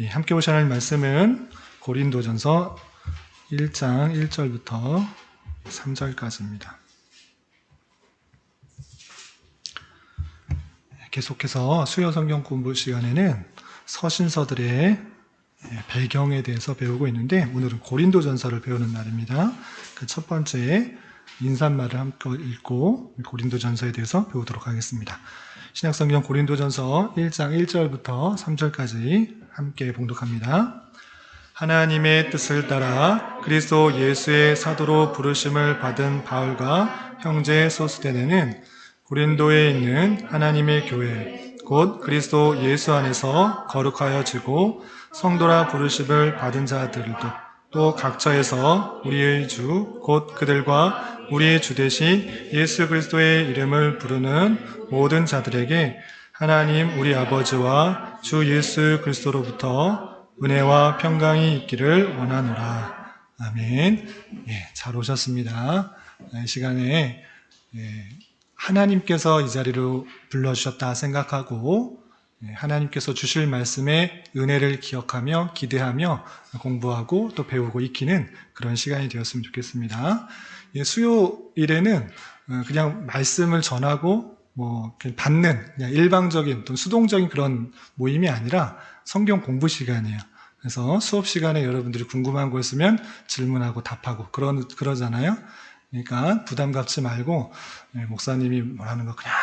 함께 보셔야 할 말씀은 고린도전서 1장 1절부터 3절까지입니다. 계속해서 수요 성경 공부 시간에는 서신서들의 배경에 대해서 배우고 있는데, 오늘은 고린도전서를 배우는 날입니다. 그 첫 번째 인사말을 함께 읽고 고린도전서에 대해서 배우도록 하겠습니다. 신약성경 고린도전서 1장 1절부터 3절까지 함께 봉독합니다. 하나님의 뜻을 따라 그리스도 예수의 사도로 부르심을 받은 바울과 형제 소스데네는 고린도에 있는 하나님의 교회 곧 그리스도 예수 안에서 거룩하여지고 성도라 부르심을 받은 자들도 또 각처에서 우리의 주 곧 그들과 우리의 주 되신 예수 그리스도의 이름을 부르는 모든 자들에게 하나님 우리 아버지와 주 예수 그리스도로부터 은혜와 평강이 있기를 원하노라. 아멘. 잘 오셨습니다. 이 시간에 하나님께서 이 자리로 불러주셨다 생각하고 하나님께서 주실 말씀의 은혜를 기억하며 기대하며 공부하고 또 배우고 익히는 그런 시간이 되었으면 좋겠습니다. 수요일에는 그냥 말씀을 전하고 그냥 받는 그냥 일방적인 또 수동적인 그런 모임이 아니라 성경 공부 시간이에요. 그래서 수업 시간에 여러분들이 궁금한 거 있으면 질문하고 답하고 그러잖아요. 그러니까 부담 갖지 말고 목사님이 뭐라는 거 그냥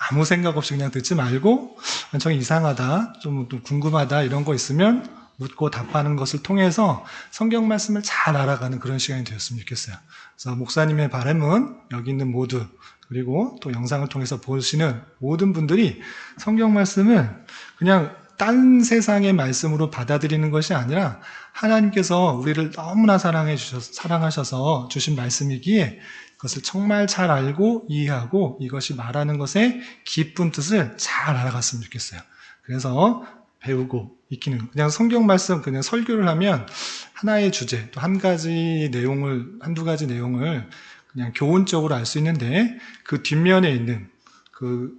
아무 생각 없이 그냥 듣지 말고 좀 이상하다, 좀 궁금하다 이런 거 있으면 묻고 답하는 것을 통해서 성경 말씀을 잘 알아가는 그런 시간이 되었으면 좋겠어요. 그래서 목사님의 바람은 여기 있는 모두 그리고 또 영상을 통해서 보시는 모든 분들이 성경 말씀을 그냥 딴 세상의 말씀으로 받아들이는 것이 아니라 하나님께서 우리를 너무나 사랑하셔서 주신 말씀이기에 그것을 정말 잘 알고 이해하고 이것이 말하는 것의 깊은 뜻을 잘 알아갔으면 좋겠어요. 그래서 배우고 익히는, 그냥 성경 말씀 그냥 설교를 하면 하나의 주제 또 한두 가지 내용을 그냥 교훈적으로 알 수 있는데 그 뒷면에 있는 그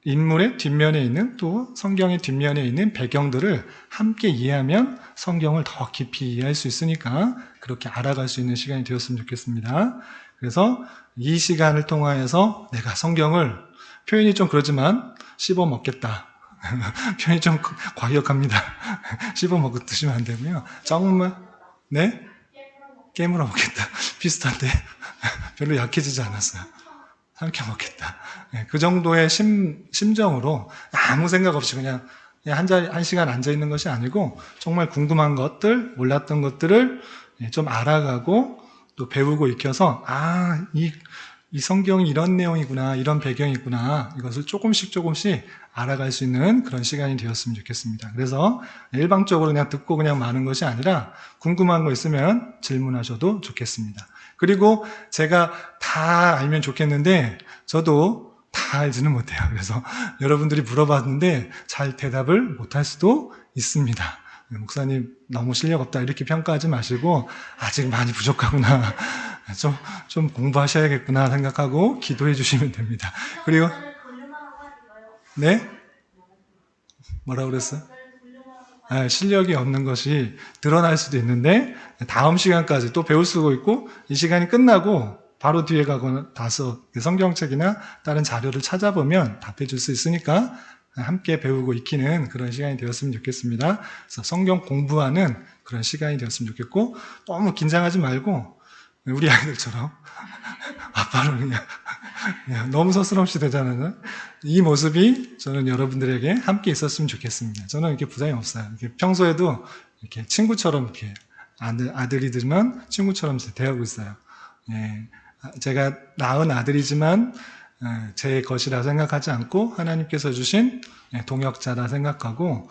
인물의 뒷면에 있는 또 성경의 뒷면에 있는 배경들을 함께 이해하면 성경을 더 깊이 이해할 수 있으니까 그렇게 알아갈 수 있는 시간이 되었으면 좋겠습니다. 그래서 이 시간을 통하여서 내가 성경을, 표현이 좀 그러지만 씹어 먹겠다. 표현이 좀 과격합니다. 씹어 먹고 드시면 안 되고요. 정말 깨물어 먹겠다. 비슷한데 별로 약해지지 않았어요. 삼켜 먹겠다. 그 정도의 심정으로 아무 생각 없이 그냥 한 시간 앉아 있는 것이 아니고 정말 궁금한 것들, 몰랐던 것들을 좀 알아가고 또 배우고 익혀서 이 성경이 이런 내용이구나, 이런 배경이구나, 이것을 조금씩 알아갈 수 있는 그런 시간이 되었으면 좋겠습니다. 그래서 일방적으로 그냥 듣고 그냥 마는 것이 아니라 궁금한 거 있으면 질문하셔도 좋겠습니다. 그리고 제가 다 알면 좋겠는데 저도 다 알지는 못해요. 그래서 여러분들이 물어봤는데 잘 대답을 못할 수도 있습니다. 목사님 너무 실력 없다 이렇게 평가하지 마시고 아직 많이 부족하구나, 좀 공부하셔야겠구나 생각하고 기도해 주시면 됩니다. 그리고 뭐라고 그랬어요? 실력이 없는 것이 드러날 수도 있는데 다음 시간까지 또 배울 수도 있고 이 시간이 끝나고 바로 뒤에 가거나 다서 성경책이나 다른 자료를 찾아보면 답해 줄 수 있으니까 함께 배우고 익히는 그런 시간이 되었으면 좋겠습니다. 그래서 성경 공부하는 그런 시간이 되었으면 좋겠고 너무 긴장하지 말고 우리 아이들처럼 아빠는 그냥 너무 서슴없이 되잖아요. 이 모습이 저는 여러분들에게 함께 있었으면 좋겠습니다. 저는 이렇게 부담이 없어요. 이렇게 평소에도 이렇게 친구처럼 이렇게 아들이들만 친구처럼 대하고 있어요. 제가 낳은 아들이지만 제 것이라 생각하지 않고 하나님께서 주신 동역자라 생각하고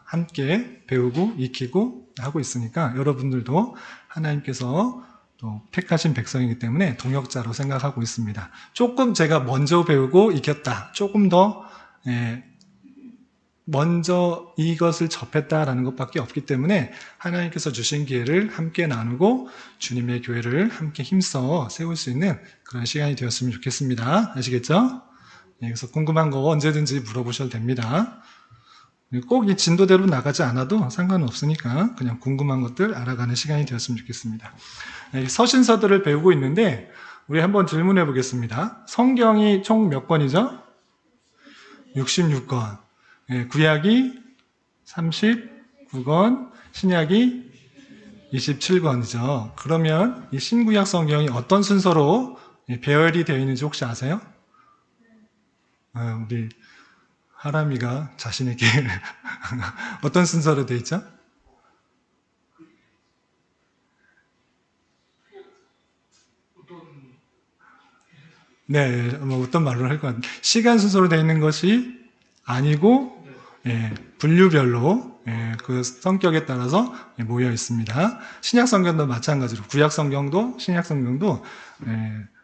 함께 배우고 익히고 하고 있으니까 여러분들도 하나님께서 또 택하신 백성이기 때문에 동역자로 생각하고 있습니다. 조금 제가 먼저 배우고 익혔다, 조금 더 먼저 이것을 접했다라는 것밖에 없기 때문에 하나님께서 주신 기회를 함께 나누고 주님의 교회를 함께 힘써 세울 수 있는 그런 시간이 되었으면 좋겠습니다. 아시겠죠? 그래서 궁금한 거 언제든지 물어보셔도 됩니다. 꼭 이 진도대로 나가지 않아도 상관은 없으니까 그냥 궁금한 것들 알아가는 시간이 되었으면 좋겠습니다. 서신서들을 배우고 있는데 우리 한번 질문해 보겠습니다. 성경이 총 몇 권이죠? 66권. 구약이 39권, 신약이 27권이죠. 그러면 이 신구약 성경이 어떤 순서로 배열이 되어 있는지 혹시 아세요? 우리 하람이가 자신에게 어떤 순서로 되어 있죠? 네, 뭐 어떤 말로 할 것 같아요. 시간 순서로 되어 있는 것이 아니고 분류별로 그 성격에 따라서 모여 있습니다. 신약 성경도 마찬가지로 구약 성경도 신약 성경도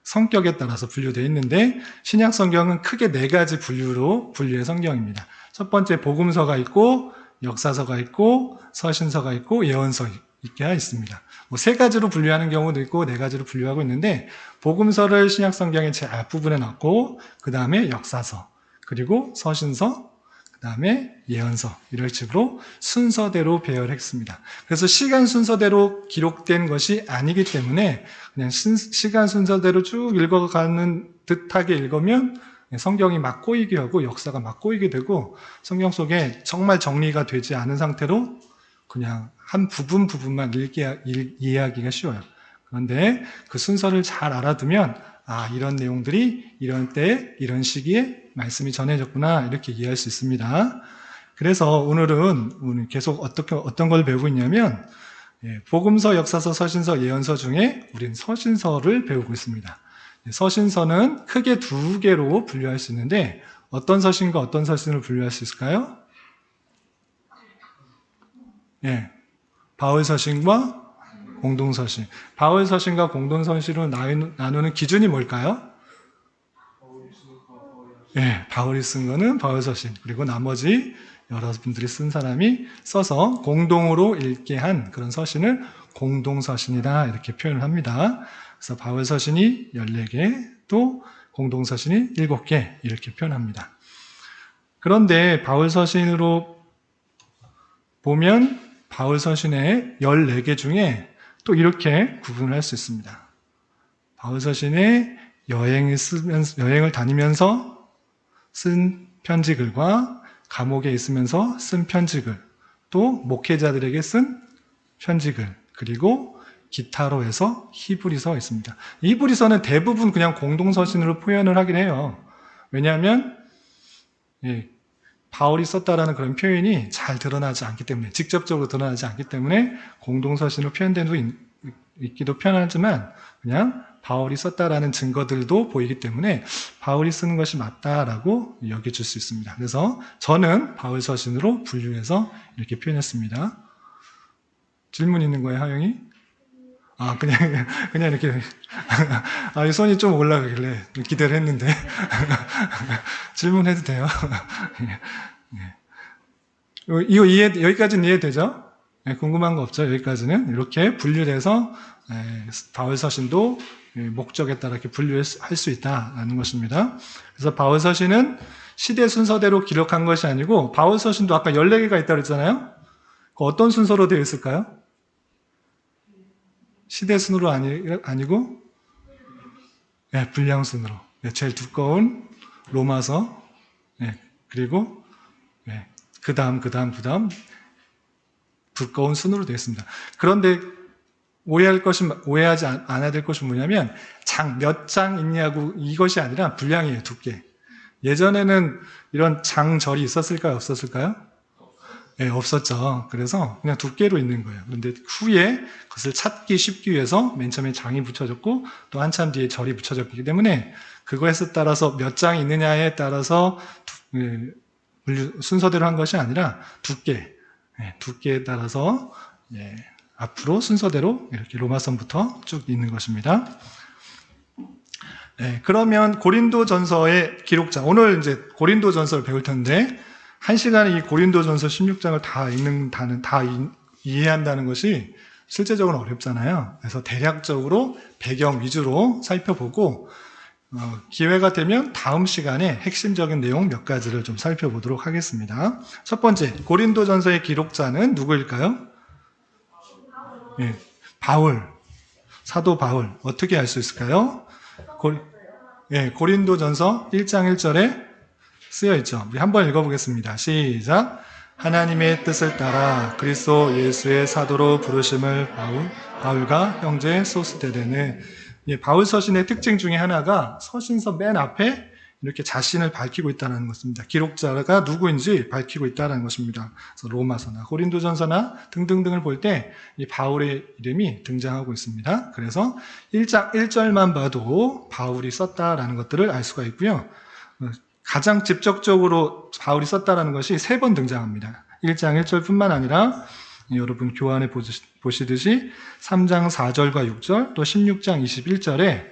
성격에 따라서 분류되어 있는데 신약 성경은 크게 4가지 분류로 분류의 성경입니다. 첫 번째 복음서가 있고 역사서가 있고 서신서가 있고 예언서 있게 있습니다. 뭐 3가지로 분류하는 경우도 있고 4가지로 분류하고 있는데 복음서를 신약 성경의 제일 앞부분에 넣고 그 다음에 역사서 그리고 서신서 그 다음에 예언서 이런 식으로 순서대로 배열했습니다. 그래서 시간 순서대로 기록된 것이 아니기 때문에 그냥 시간 순서대로 쭉 읽어가는 듯하게 읽으면 성경이 막 꼬이게 하고 역사가 막 꼬이게 되고 성경 속에 정말 정리가 되지 않은 상태로 그냥 한 부분만 이해하기가 쉬워요. 그런데 그 순서를 잘 알아두면 이런 내용들이 이런 때 이런 시기에 말씀이 전해졌구나 이렇게 이해할 수 있습니다. 그래서 오늘 계속 어떤 걸 배우고 있냐면 복음서, 역사서, 서신서, 예언서 중에 우리는 서신서를 배우고 있습니다. 서신서는 크게 2개로 분류할 수 있는데 어떤 서신과 어떤 서신을 분류할 수 있을까요? 바울 서신과 공동서신. 바울 서신과 공동서신으로 나누는 기준이 뭘까요? 바울이 쓴 거는 바울 서신. 그리고 나머지 여러분들이 쓴 사람이 써서 공동으로 읽게 한 그런 서신을 공동서신이다 이렇게 표현을 합니다. 그래서 바울 서신이 14개, 또 공동서신이 7개 이렇게 표현합니다. 그런데 바울 서신으로 보면 바울 서신의 14개 중에 또 이렇게 구분을 할 수 있습니다. 바울 서신에 여행을 다니면서 쓴 편지글과 감옥에 있으면서 쓴 편지글, 또 목회자들에게 쓴 편지글, 그리고 기타로 해서 히브리서 있습니다. 히브리서는 대부분 그냥 공동서신으로 표현을 하긴 해요. 왜냐하면 바울이 썼다라는 그런 표현이 잘 드러나지 않기 때문에, 직접적으로 드러나지 않기 때문에 공동서신으로 표현된 도 있기도 편하지만 그냥 바울이 썼다라는 증거들도 보이기 때문에 바울이 쓰는 것이 맞다라고 여겨질 수 있습니다. 그래서 저는 바울 서신으로 분류해서 이렇게 표현했습니다. 질문 있는 거예요, 하영이? 그냥 이렇게. 이 손이 좀 올라가길래 기대를 했는데. 질문해도 돼요. 이거 여기까지는 이해되죠? 궁금한 거 없죠? 여기까지는. 이렇게 분류돼서 바울 서신도 목적에 따라 이렇게 분류할 수 있다는 것입니다. 그래서 바울 서신은 시대 순서대로 기록한 것이 아니고, 바울 서신도 아까 14개가 있다고 그랬잖아요? 어떤 순서로 되어 있을까요? 시대 순으로 아니고 분량 순으로. 제일 두꺼운 로마서, 그리고 그 다음 두꺼운 순으로 되어 있습니다. 그런데 오해하지 않아야 될 것이 뭐냐면 몇 장 있냐고 이것이 아니라 분량이에요. 두께. 예전에는 이런 장절이 있었을까요? 없었을까요? 없었죠. 그래서 그냥 두께로 있는 거예요. 그런데 후에 그것을 찾기 쉽기 위해서 맨 처음에 장이 붙여졌고 또 한참 뒤에 절이 붙여졌기 때문에 그것에 따라서 몇 장이 있느냐에 따라서 순서대로 한 것이 아니라 두께에 따라서 앞으로 순서대로 이렇게 로마서부터 쭉 있는 것입니다. 그러면 고린도전서의 기록자, 오늘 이제 고린도전서를 배울 텐데 1시간에 이 고린도전서 16장을 다 이해한다는 것이 실제적으로 어렵잖아요. 그래서 대략적으로 배경 위주로 살펴보고 기회가 되면 다음 시간에 핵심적인 내용 몇 가지를 좀 살펴보도록 하겠습니다. 첫 번째, 고린도전서의 기록자는 누구일까요? 예, 바울, 사도 바울. 어떻게 알 수 있을까요? 고린도전서 1장 1절에 쓰여 있죠. 우리 한번 읽어보겠습니다. 시작. 하나님의 뜻을 따라 그리스도 예수의 사도로 부르심을 바울과 형제 소스데레는, 바울 서신의 특징 중에 하나가 서신서 맨 앞에 이렇게 자신을 밝히고 있다는 것입니다. 기록자가 누구인지 밝히고 있다는 것입니다. 그래서 로마서나 고린도전서나 등등등을 볼 때 이 바울의 이름이 등장하고 있습니다. 그래서 1장 1절만 봐도 바울이 썼다라는 것들을 알 수가 있고요. 가장 직접적으로 바울이 썼다라는 것이 3번 등장합니다. 1장 1절뿐만 아니라 여러분 교환해 보시듯이 3장 4절과 6절 또 16장 21절에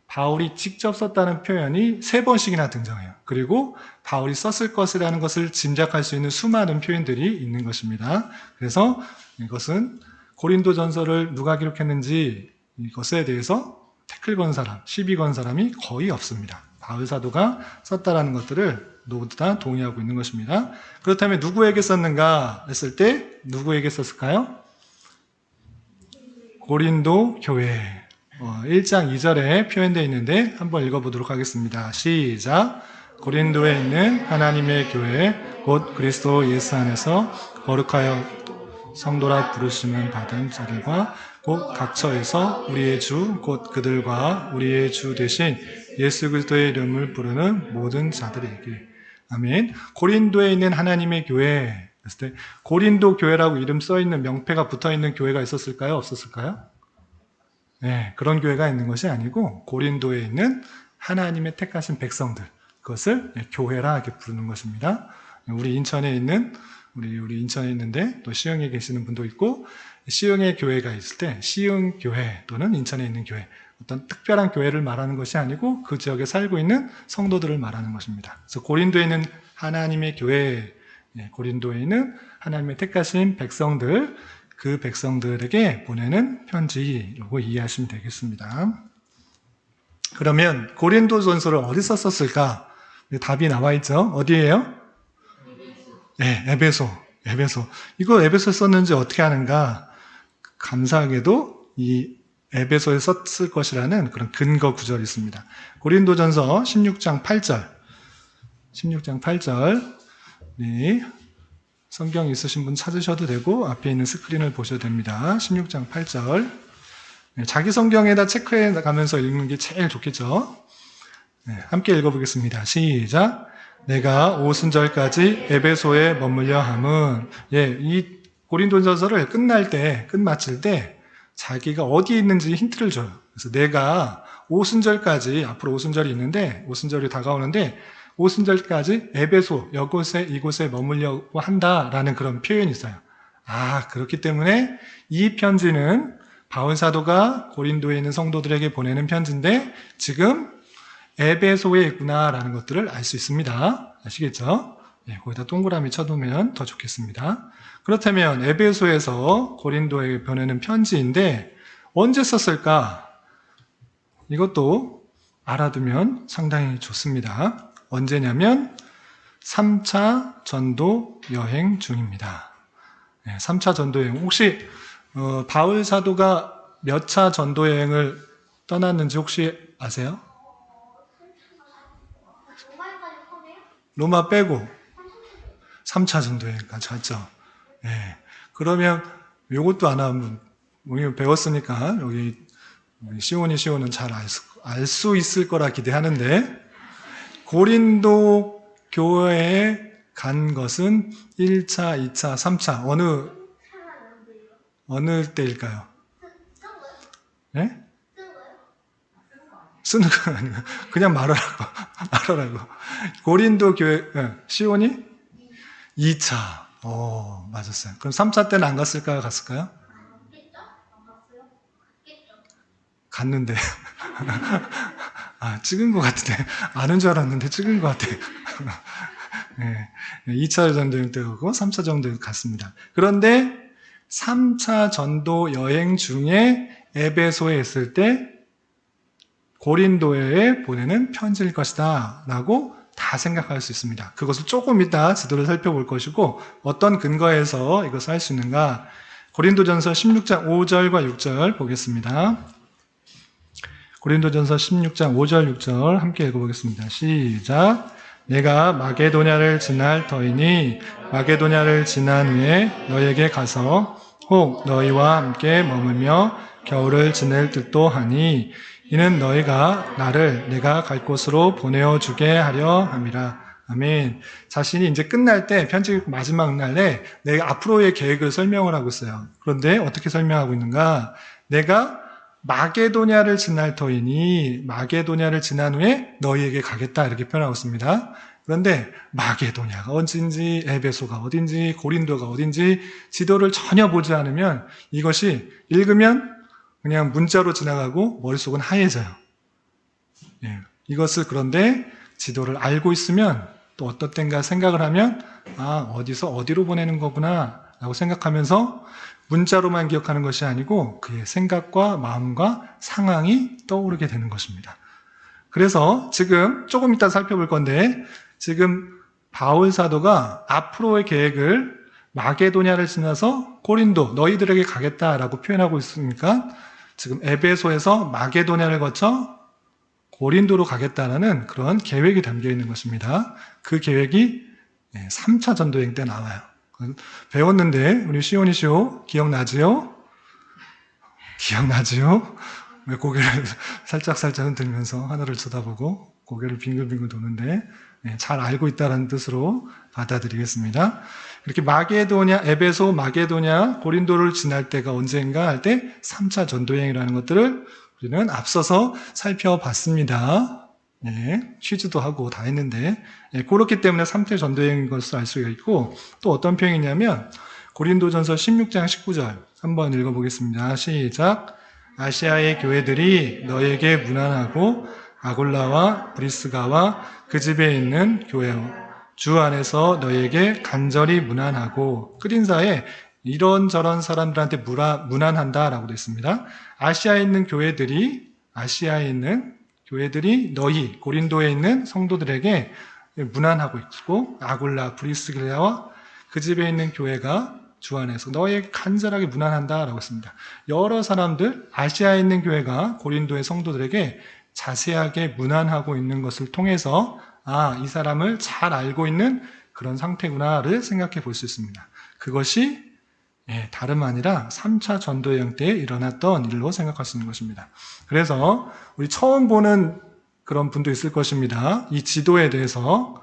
바울이 직접 썼다는 표현이 3번씩이나 등장해요. 그리고 바울이 썼을 것이라는 것을 짐작할 수 있는 수많은 표현들이 있는 것입니다. 그래서 이것은 고린도전서를 누가 기록했는지 이것에 대해서 태클 건 사람, 시비 건 사람이 거의 없습니다. 바울 사도가 썼다라는 것들을 모두 다 동의하고 있는 것입니다. 그렇다면 누구에게 썼는가 했을 때 누구에게 썼을까요? 고린도 교회. 1장 2절에 표현되어 있는데 한번 읽어보도록 하겠습니다. 시작. 고린도에 있는 하나님의 교회 곧 그리스도 예수 안에서 거룩하여 성도라 부르심을 받은 자들과 곧 각처에서 우리의 주 곧 그들과 우리의 주 대신 예수 그리스도의 이름을 부르는 모든 자들에게. 아멘. 고린도에 있는 하나님의 교회 했을 때 고린도 교회라고 이름 써있는 명패가 붙어있는 교회가 있었을까요? 없었을까요? 네, 그런 교회가 있는 것이 아니고 고린도에 있는 하나님의 택하신 백성들, 그것을 교회라 이렇게 부르는 것입니다. 우리 인천에 있는데 또 시흥에 계시는 분도 있고, 시흥에 교회가 있을 때 시흥 교회 또는 인천에 있는 교회, 어떤 특별한 교회를 말하는 것이 아니고 그 지역에 살고 있는 성도들을 말하는 것입니다. 그래서 고린도에 있는 하나님의 교회, 고린도에 있는 하나님의 택하신 백성들, 그 백성들에게 보내는 편지라고 이해하시면 되겠습니다. 그러면 고린도전서를 어디서 썼을까? 답이 나와 있죠. 어디예요? 네, 에베소. 이거 에베소에 썼는지 어떻게 아는가? 감사하게도 이 에베소에 썼을 것이라는 그런 근거 구절이 있습니다. 고린도전서 16장 8절. 네. 성경 있으신 분 찾으셔도 되고 앞에 있는 스크린을 보셔도 됩니다. 16장 8절. 자기 성경에다 체크해 가면서 읽는 게 제일 좋겠죠. 함께 읽어보겠습니다. 시작. 내가 오순절까지 에베소에 머물려 함은, 이 고린도전서를 끝마칠 때 자기가 어디에 있는지 힌트를 줘요. 그래서 내가 오순절까지, 앞으로 오순절이 있는데 오순절이 다가오는데 오순절까지 에베소, 이곳에 머물려고 한다라는 그런 표현이 있어요. 그렇기 때문에 이 편지는 바울 사도가 고린도에 있는 성도들에게 보내는 편지인데 지금 에베소에 있구나라는 것들을 알 수 있습니다. 아시겠죠? 거기다 동그라미 쳐두면 더 좋겠습니다. 그렇다면 에베소에서 고린도에 보내는 편지인데 언제 썼을까? 이것도 알아두면 상당히 좋습니다. 언제냐면 3차 전도 여행 중입니다. 3차 전도 여행. 혹시 바울 사도가 몇 차 전도 여행을 떠났는지 혹시 아세요? 로마 빼고 3차 전도 여행까지 갔죠. 그러면 이것도 안 하면 우리 배웠으니까 여기 시온은 잘 알 수 있을 거라 기대하는데, 고린도 교회에 간 것은 1차, 2차, 3차 어느 때일까요? 쓰는 건 아니고 그냥 말하라고. 고린도 교회, 시온이 2차. 맞았어요. 그럼 3차 때는 안 갔을까요? 갔을까요? 갔는데. 찍은 것 같은데. 아는 줄 알았는데 찍은 것 같아. 2차 전도 여행 때 가고 3차 전도 여행 갔습니다. 그런데 3차 전도 여행 중에 에베소에 있을 때 고린도에 보내는 편지일 것이다 라고 다 생각할 수 있습니다. 그것을 조금 이따 지도를 살펴볼 것이고 어떤 근거에서 이것을 할 수 있는가. 고린도전서 16장 5절과 6절 보겠습니다. 고린도전서 16장 5절 6절 함께 읽어보겠습니다. 시작. 내가 마게도냐를 지날 터이니 마게도냐를 지난 후에 너에게 가서 혹 너희와 함께 머물며 겨울을 지낼 듯도 하니 이는 너희가 나를 내가 갈 곳으로 보내어 주게 하려 함이라. 아멘. 자신이 이제 끝날 때 편지 마지막 날에 내가 앞으로의 계획을 설명을 하고 있어요. 그런데 어떻게 설명하고 있는가? 내가 마게도냐를 지날 터이니 마게도냐를 지난 후에 너희에게 가겠다 이렇게 표현하고 있습니다. 그런데 마게도냐가 어딘지 에베소가 어딘지 고린도가 어딘지 지도를 전혀 보지 않으면 이것이 읽으면 그냥 문자로 지나가고 머릿속은 하얘져요. 예, 이것을 그런데 지도를 알고 있으면 또 어떤 땐가 생각을 하면 어디서 어디로 보내는 거구나 라고 생각하면서 문자로만 기억하는 것이 아니고 그의 생각과 마음과 상황이 떠오르게 되는 것입니다. 그래서 지금 조금 이따 살펴볼 건데 지금 바울 사도가 앞으로의 계획을 마게도냐를 지나서 고린도 너희들에게 가겠다라고 표현하고 있으니까 지금 에베소에서 마게도냐를 거쳐 고린도로 가겠다라는 그런 계획이 담겨 있는 것입니다. 그 계획이 3차 전도여행 때 나와요. 배웠는데 우리 시온이쇼 기억나지요? 기억나지요? 왜 고개를 살짝살짝 흔들면서 하늘을 쳐다보고 고개를 빙글빙글 도는데 잘 알고 있다는 뜻으로 받아들이겠습니다. 이렇게 마게도냐, 에베소, 마게도냐, 고린도를 지날 때가 언젠가 할 때 3차 전도여행이라는 것들을 우리는 앞서서 살펴봤습니다. 퀴즈도 하고 다 했는데 그렇기 때문에 3차 전도여행인 것을 알 수가 있고 또 어떤 표현이냐면 고린도전서 16장 19절 한번 읽어보겠습니다. 시작. 아시아의 교회들이 너에게 문안하고 아골라와 브리스가와 그 집에 있는 교회요 주 안에서 너에게 간절히 문안하고 끝인사에 이런저런 사람들한테 문안한다라고 되어 있습니다. 아시아에 있는 교회들이 너희 고린도에 있는 성도들에게 문안하고 있고 아골라 브리스가와 그 집에 있는 교회가 주 안에서 너에게 간절하게 문안한다라고 했습니다. 여러 사람들 아시아에 있는 교회가 고린도의 성도들에게 자세하게 문안하고 있는 것을 통해서 이 사람을 잘 알고 있는 그런 상태구나를 생각해 볼 수 있습니다. 그것이 다름 아니라 3차 전도여행 때 일어났던 일로 생각할 수 있는 것입니다. 그래서 우리 처음 보는 그런 분도 있을 것입니다. 이 지도에 대해서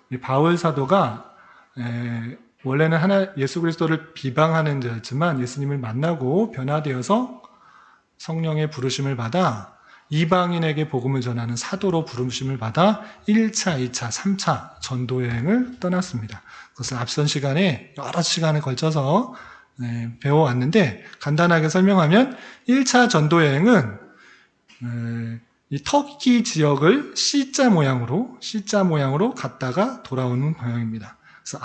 우리 바울 사도가 원래는 예수 그리스도를 비방하는 자였지만 예수님을 만나고 변화되어서 성령의 부르심을 받아 이방인에게 복음을 전하는 사도로 부르심을 받아 1차, 2차, 3차 전도여행을 떠났습니다. 그것을 앞선 시간에 여러 시간에 걸쳐서 배워왔는데 간단하게 설명하면 1차 전도여행은 이 터키 지역을 C자 모양으로 갔다가 돌아오는 방향입니다. 그래서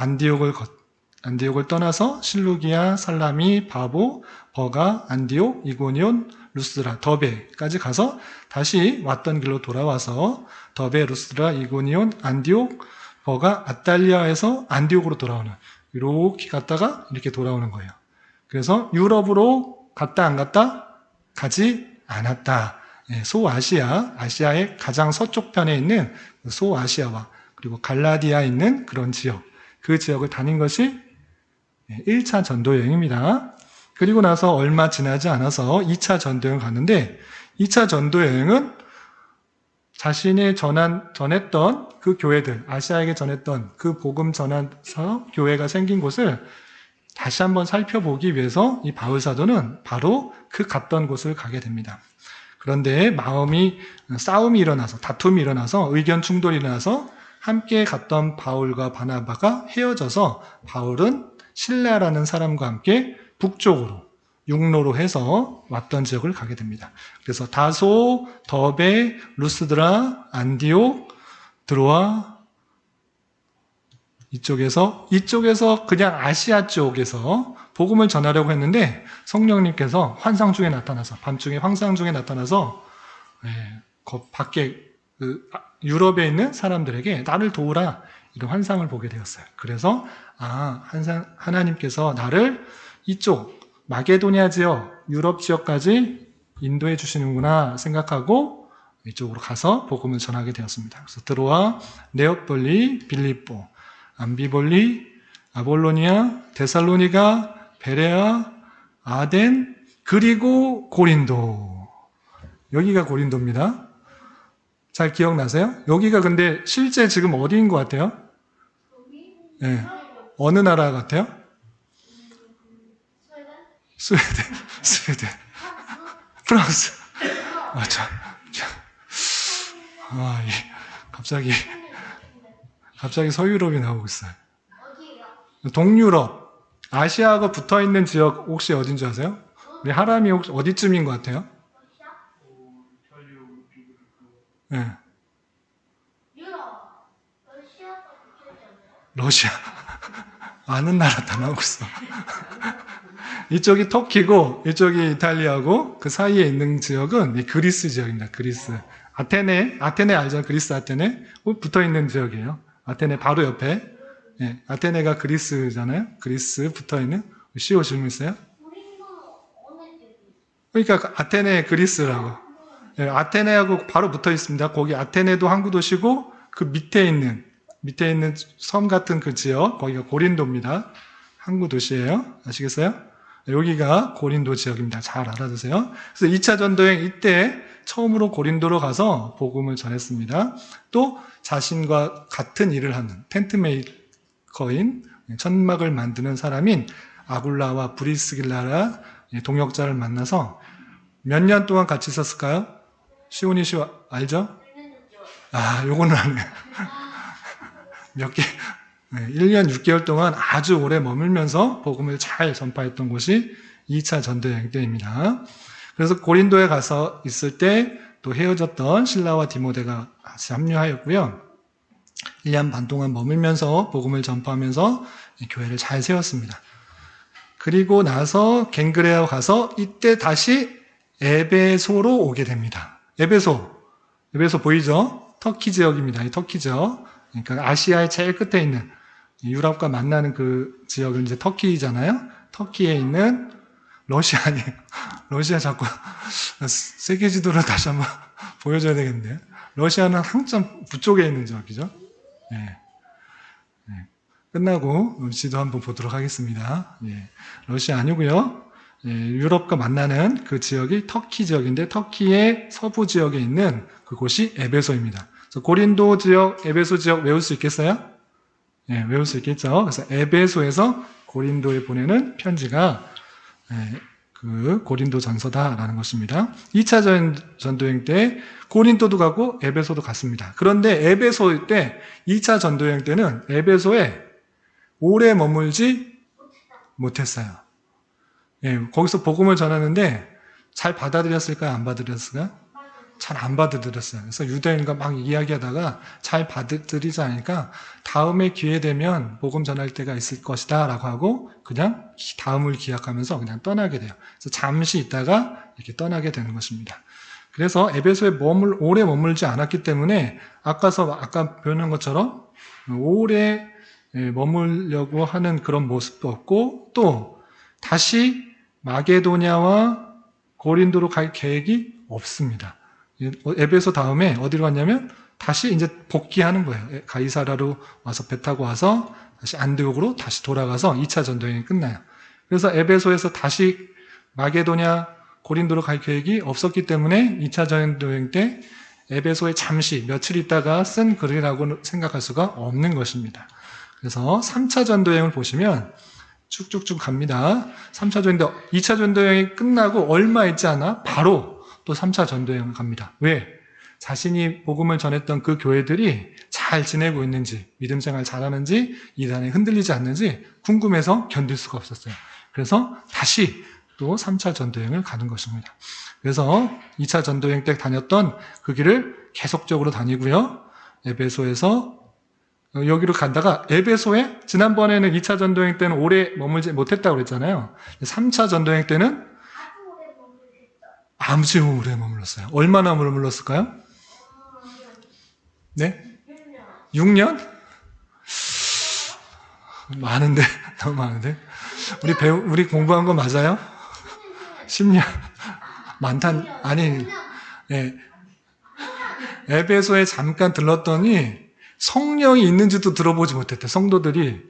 안디옥을 떠나서 실루기아, 살라미, 바보, 버가, 안디옥, 이고니온, 루스드라, 더베까지 가서 다시 왔던 길로 돌아와서 더베, 루스드라, 이고니온, 안디옥, 버가, 아탈리아에서 안디옥으로 돌아오는 이렇게 갔다가 이렇게 돌아오는 거예요. 그래서 유럽으로 갔다 안 갔다? 가지 않았다. 아시아의 가장 서쪽 편에 있는 소아시아와 그리고 갈라디아에 있는 그런 지역, 그 지역을 다닌 것이 1차 전도여행입니다. 그리고 나서 얼마 지나지 않아서 2차 전도여행 갔는데 2차 전도여행은 자신이 전했던 그 교회들, 아시아에게 전했던 그 복음 전하서 교회가 생긴 곳을 다시 한번 살펴보기 위해서 이 바울 사도는 바로 그 갔던 곳을 가게 됩니다. 그런데 싸움이 일어나서 다툼이 일어나서 의견 충돌이 일어나서 함께 갔던 바울과 바나바가 헤어져서 바울은 실라라는 사람과 함께 북쪽으로 육로로 해서 왔던 지역을 가게 됩니다. 그래서 다소, 더베, 루스드라, 안디옥, 드로아 이쪽에서 그냥 아시아 쪽에서 복음을 전하려고 했는데 성령님께서 밤중에 환상 중에 나타나서 예, 밖에 유럽에 있는 사람들에게 나를 도우라 이런 환상을 보게 되었어요. 그래서 하나님께서 나를 이쪽 마게도니아 지역, 유럽 지역까지 인도해 주시는구나 생각하고 이쪽으로 가서 복음을 전하게 되었습니다. 그래서 드로아, 네오폴리, 빌립보, 암비볼리, 아볼로니아, 데살로니가, 베레아, 아덴, 그리고 고린도. 여기가 고린도입니다. 잘 기억나세요? 여기가 근데 실제 지금 어디인 것 같아요? 네. 어느 나라 같아요? 스웨덴, 프랑스. 맞아. 갑자기 서유럽이 나오고 있어요. 동유럽. 아시아가 붙어 있는 지역 혹시 어딘지 아세요? 우리 하람이 혹시 어디쯤인 것 같아요? 네. 러시아. 아는 나라 다 나오고 있어. 이쪽이 터키고 이쪽이 이탈리아고 그 사이에 있는 지역은 그리스 지역입니다. 그리스. 아테네 알죠? 그리스 아테네 붙어 있는 지역이에요. 아테네 바로 옆에. 네, 아테네가 그리스잖아요. 그리스 붙어 있는. 시오 질문 있어요? 그러니까 아테네 그리스라고. 네, 아테네하고 바로 붙어 있습니다. 거기 아테네도 항구 도시고 그 밑에 있는 섬 같은 그 지역 거기가 고린도입니다. 항구 도시예요. 아시겠어요? 여기가 고린도 지역입니다. 잘 알아두세요. 그래서 2차 전도여행 이때 처음으로 고린도로 가서 복음을 전했습니다. 또 자신과 같은 일을 하는 텐트 메이커인 천막을 만드는 사람인 아굴라와 브리스길라라 동역자를 만나서 몇 년 동안 같이 있었을까요? 시온이 알죠? 요거는 안 해요. 몇 개, 1년 6개월 동안 아주 오래 머물면서 복음을 잘 전파했던 곳이 2차 전도여행 때입니다. 그래서 고린도에 가서 있을 때 또 헤어졌던 실라와 디모데가 같이 합류하였고요. 1년 반 동안 머물면서 복음을 전파하면서 교회를 잘 세웠습니다. 그리고 나서 갱그레아 가서 이때 다시 에베소로 오게 됩니다. 에베소 보이죠? 터키 지역입니다. 이 터키 지역. 그러니까 아시아의 제일 끝에 있는 유럽과 만나는 그 지역은 이제 터키잖아요. 터키에 있는 러시아 아니에요. 러시아 자꾸 세계 지도를 다시 한번 보여줘야 되겠네요. 러시아는 한참 북쪽에 있는 지역이죠. 네. 끝나고 지도 한번 보도록 하겠습니다. 러시아 아니고요. 유럽과 만나는 그 지역이 터키 지역인데 터키의 서부 지역에 있는 그곳이 에베소입니다. 그래서 고린도 지역, 에베소 지역 외울 수 있겠어요? 외울 수 있겠죠. 그래서 에베소에서 고린도에 보내는 편지가 그 고린도 전서다라는 것입니다. 2차 전도여행 때 고린도도 가고 에베소도 갔습니다. 그런데 에베소 때 2차 전도여행 때는 에베소에 오래 머물지 못했어요. 거기서 복음을 전하는데 잘 받아들였을까요? 안 받아들였을까요? 잘 안 받아들였어요. 그래서 유대인과 막 이야기하다가 잘 받아들이지 않으니까 다음에 기회 되면 복음 전할 때가 있을 것이다 라고 하고 그냥 다음을 기약하면서 그냥 떠나게 돼요. 그래서 잠시 있다가 이렇게 떠나게 되는 것입니다. 그래서 에베소에 오래 머물지 않았기 때문에 아까 표현한 것처럼 오래 머물려고 하는 그런 모습도 없고 또 다시 마게도냐와 고린도로 갈 계획이 없습니다. 에베소 다음에 어디로 갔냐면 다시 이제 복귀하는 거예요. 가이사라로 와서 배 타고 와서 다시 안디옥으로 다시 돌아가서 2차 전도여행이 끝나요. 그래서 에베소에서 다시 마게도냐, 고린도로 갈 계획이 없었기 때문에 2차 전도여행 때 에베소에 잠시 며칠 있다가 쓴 글이라고 생각할 수가 없는 것입니다. 그래서 3차 전도여행을 보시면 쭉쭉쭉 갑니다. 3차 전도, 2차 전도여행이 끝나고 얼마 있지 않아 바로 또 3차 전도여행을 갑니다. 왜? 자신이 복음을 전했던 그 교회들이 잘 지내고 있는지, 믿음 생활 잘하는지, 이단에 흔들리지 않는지 궁금해서 견딜 수가 없었어요. 그래서 다시 또 3차 전도여행을 가는 것입니다. 그래서 2차 전도여행 때 다녔던 그 길을 계속적으로 다니고요. 에베소에서 여기로 간다가 에베소에 지난번에는 2차 전도여행 때는 오래 머물지 못했다고 그랬잖아요. 3차 전도여행 때는 아주 오래 머물렀어요. 얼마나 머물렀을까요? 네? 6년? 많은데, 너무 많은데. 우리 공부한 거 맞아요? 10년. 아니, 예. 에베소에 잠깐 들렀더니 성령이 있는지도 들어보지 못했대. 성도들이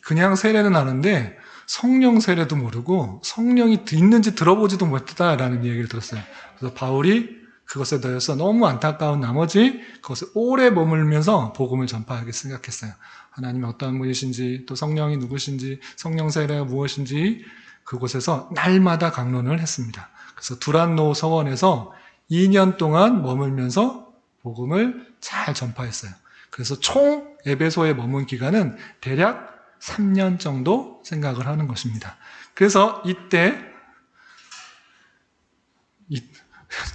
그냥 세례는 아는데 성령 세례도 모르고 성령이 있는지 들어보지도 못했다라는 얘기를 들었어요. 그래서 바울이 그것에 대해서 너무 안타까운 나머지 그것에 오래 머물면서 복음을 전파하기 생각했어요. 하나님이 어떠한 분이신지, 또 성령이 누구신지, 성령 세례가 무엇인지 그곳에서 날마다 강론을 했습니다. 그래서 두란노 서원에서 2년 동안 머물면서 복음을 잘 전파했어요. 그래서 총 에베소에 머문 기간은 대략 3년 정도 생각을 하는 것입니다. 그래서 이때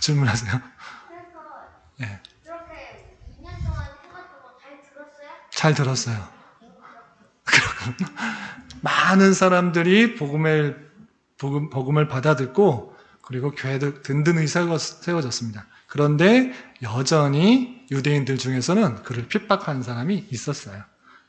질문하세요. 네. 그렇게 2년 동안 해가지고 잘 잘 들었어요? 들었어요. 많은 사람들이 복음을 받아듣고 그리고 교회도 든든히 세워졌습니다. 그런데 여전히 유대인들 중에서는 그를 핍박하는 사람이 있었어요.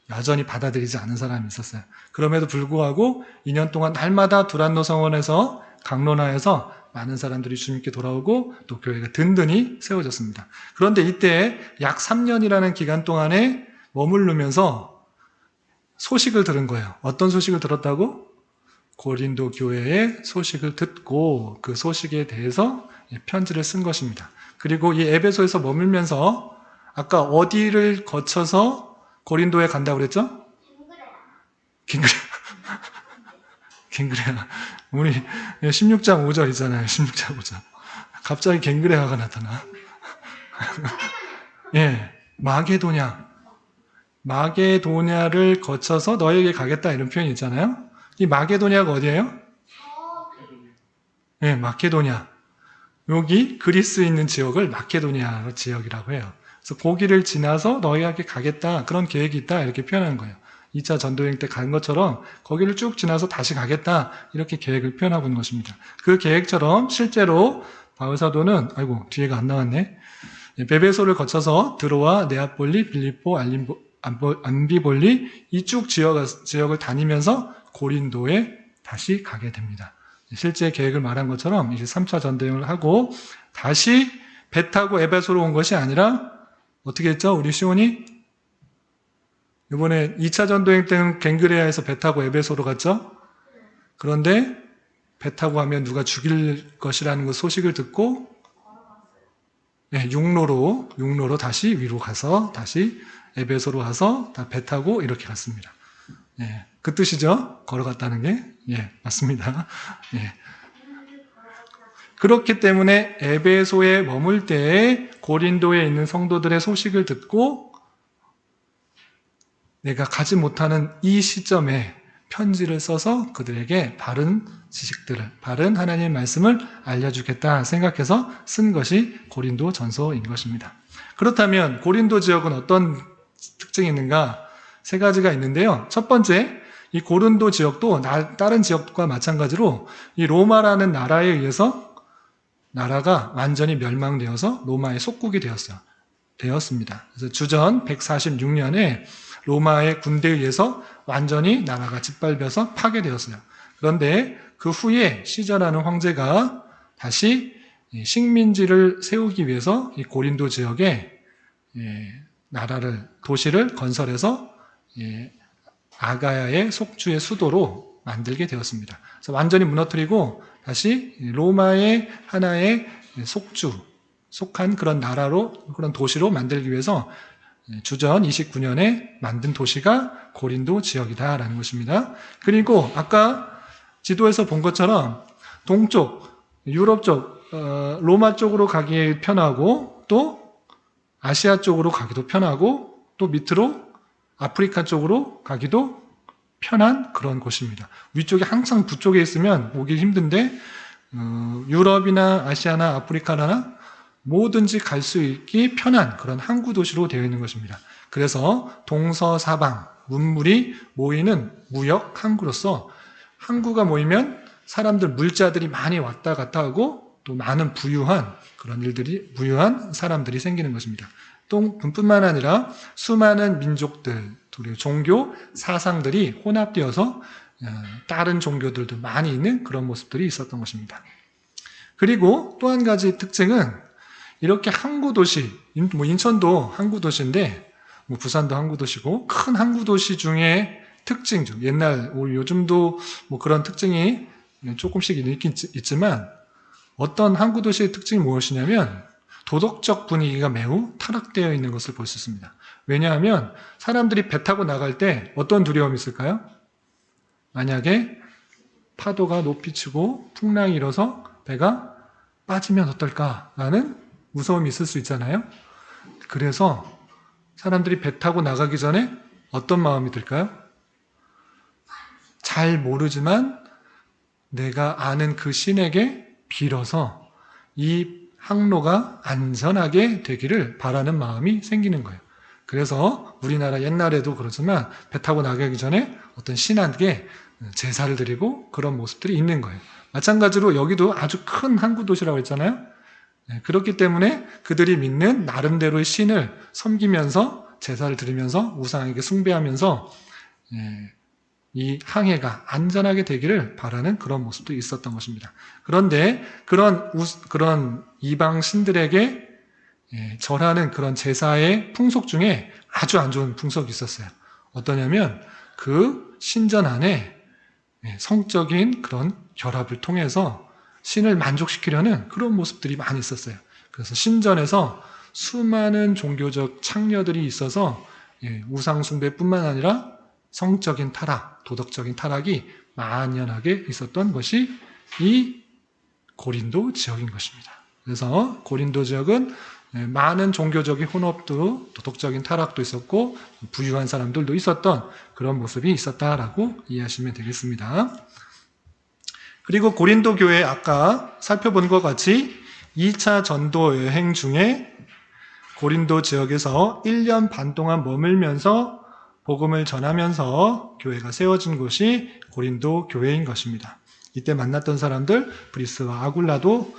여전히 받아들이지 않은 사람이 있었어요. 그럼에도 불구하고 2년 동안 날마다 두란노 성원에서 강론하여서 많은 사람들이 주님께 돌아오고 또 교회가 든든히 세워졌습니다. 그런데 이때 약 3년이라는 기간 동안에 머무르면서 소식을 들은 거예요. 어떤 소식을 들었다고? 고린도 교회의 소식을 듣고 그 소식에 대해서 편지를 쓴 것입니다. 그리고 이 에베소에서 머물면서 아까 어디를 거쳐서 고린도에 간다고 그랬죠? 갱그레아. 우리 16장 5절이잖아요. 16장 5절. 갑자기 갱그레아가 나타나. 예, 마게도냐를 거쳐서 너에게 가겠다 이런 표현이 있잖아요. 이 마게도냐가 어디예요? 예, 마케도냐. 여기 그리스에 있는 지역을 마케도냐 지역이라고 해요. 그래서 거기를 지나서 너희에게 가겠다. 그런 계획이 있다. 이렇게 표현하는 거예요. 2차 전도여행 때 간 것처럼 거기를 쭉 지나서 다시 가겠다. 이렇게 계획을 표현하고 있는 것입니다. 그 계획처럼 실제로 바울사도는 뒤에가 안 나왔네. 베베소를 거쳐서 드로아, 네아폴리, 빌립보, 암비볼리 이쪽 지역을 다니면서 고린도에 다시 가게 됩니다. 실제 계획을 말한 것처럼 이제 3차 전도여행을 하고 다시 배 타고 에베소로 온 것이 아니라 어떻게 했죠? 우리 시온이 이번에 2차 전도여행 때는 갱그레아에서 배 타고 에베소로 갔죠? 그런데 배 타고 하면 누가 죽일 것이라는 그 소식을 듣고 육로로 다시 위로 가서 다시 에베소로 가서 다 배 타고 이렇게 갔습니다. 예, 그 뜻이죠? 걸어갔다는 게? 예, 맞습니다. 예. 그렇기 때문에 에베소에 머물 때에 고린도에 있는 성도들의 소식을 듣고 내가 가지 못하는 이 시점에 편지를 써서 그들에게 바른 지식들을, 바른 하나님의 말씀을 알려주겠다 생각해서 쓴 것이 고린도 전서인 것입니다. 그렇다면 고린도 지역은 어떤 특징이 있는가? 3가지가 있는데요. 첫 번째, 이 고린도 지역도 다른 지역과 마찬가지로 이 로마라는 나라에 의해서 나라가 완전히 멸망되어서 로마의 속국이 되었습니다. 그래서 주전 146년에 로마의 군대에 의해서 완전히 나라가 짓밟혀서 파괴되었어요. 그런데 그 후에 시저라는 황제가 다시 식민지를 세우기 위해서 이 고린도 지역에 도시를 건설해서 아가야의 속주의 수도로 만들게 되었습니다. 그래서 완전히 무너뜨리고 다시 로마의 하나의 속한 그런 나라로, 그런 도시로 만들기 위해서 주전 29년에 만든 도시가 고린도 지역이다라는 것입니다. 그리고 아까 지도에서 본 것처럼 동쪽, 유럽 쪽, 로마 쪽으로 가기 편하고 또 아시아 쪽으로 가기도 편하고 또 밑으로 아프리카 쪽으로 가기도 편한 그런 곳입니다. 위쪽에 항상 북쪽에 있으면 오기 힘든데 유럽이나 아시아나 아프리카나 뭐든지 갈 수 있기 편한 그런 항구 도시로 되어 있는 것입니다. 그래서 동서사방 문물이 모이는 무역 항구로서 항구가 모이면 사람들, 물자들이 많이 왔다 갔다 하고 또 많은 부유한 사람들이 생기는 것입니다. 또 뿐만 아니라 수많은 민족들, 그리고 종교, 사상들이 혼합되어서 다른 종교들도 많이 있는 그런 모습들이 있었던 것입니다. 그리고 또 한 가지 특징은 이렇게 항구 도시, 인천도 항구 도시인데 부산도 항구 도시고 큰 항구 도시 중에 특징 중 옛날 요즘도 그런 특징이 조금씩 있긴 있지만 어떤 항구 도시의 특징이 무엇이냐면 도덕적 분위기가 매우 타락되어 있는 것을 볼 수 있습니다. 왜냐하면 사람들이 배 타고 나갈 때 어떤 두려움이 있을까요? 만약에 파도가 높이 치고 풍랑이 일어서 배가 빠지면 어떨까라는 무서움이 있을 수 있잖아요. 그래서 사람들이 배 타고 나가기 전에 어떤 마음이 들까요? 잘 모르지만 내가 아는 그 신에게 빌어서 이 항로가 안전하게 되기를 바라는 마음이 생기는 거예요. 그래서 우리나라 옛날에도 그렇지만 배 타고 나가기 전에 어떤 신에게 제사를 드리고 그런 모습들이 있는 거예요. 마찬가지로 여기도 아주 큰 항구 도시라고 했잖아요. 그렇기 때문에 그들이 믿는 나름대로의 신을 섬기면서 제사를 드리면서 우상에게 숭배하면서 이 항해가 안전하게 되기를 바라는 그런 모습도 있었던 것입니다. 그런데 그런 이방 신들에게 절하는 그런 제사의 풍속 중에 아주 안 좋은 풍속이 있었어요. 어떠냐면 그 신전 안에 성적인 그런 결합을 통해서 신을 만족시키려는 그런 모습들이 많이 있었어요. 그래서 신전에서 수많은 종교적 창녀들이 있어서 우상 숭배뿐만 아니라 성적인 타락, 도덕적인 타락이 만연하게 있었던 것이 이 고린도 지역인 것입니다. 그래서 고린도 지역은 많은 종교적인 혼합도 도덕적인 타락도 있었고 부유한 사람들도 있었던 그런 모습이 있었다라고 이해하시면 되겠습니다. 그리고 고린도 교회 아까 살펴본 것 같이 2차 전도 여행 중에 고린도 지역에서 1년 반 동안 머물면서 복음을 전하면서 교회가 세워진 곳이 고린도 교회인 것입니다. 이때 만났던 사람들 브리스와 아굴라도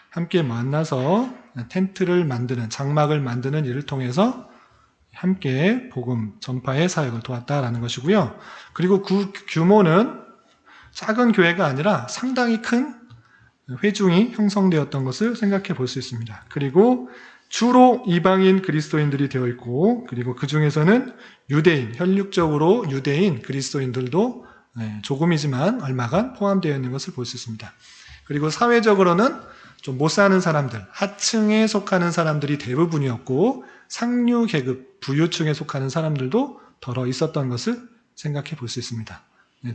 함께 만나서 텐트를 만드는 장막을 만드는 일을 통해서 함께 복음 전파의 사역을 도왔다라는 것이고요. 그리고 그 규모는 작은 교회가 아니라 상당히 큰 회중이 형성되었던 것을 생각해 볼 수 있습니다. 그리고 주로 이방인 그리스도인들이 되어 있고 그리고 그 중에서는 유대인, 혈육적으로 유대인 그리스도인들도 조금이지만 얼마간 포함되어 있는 것을 볼 수 있습니다. 그리고 사회적으로는 좀 못 사는 사람들, 하층에 속하는 사람들이 대부분이었고 상류 계급, 부유층에 속하는 사람들도 덜어 있었던 것을 생각해 볼 수 있습니다.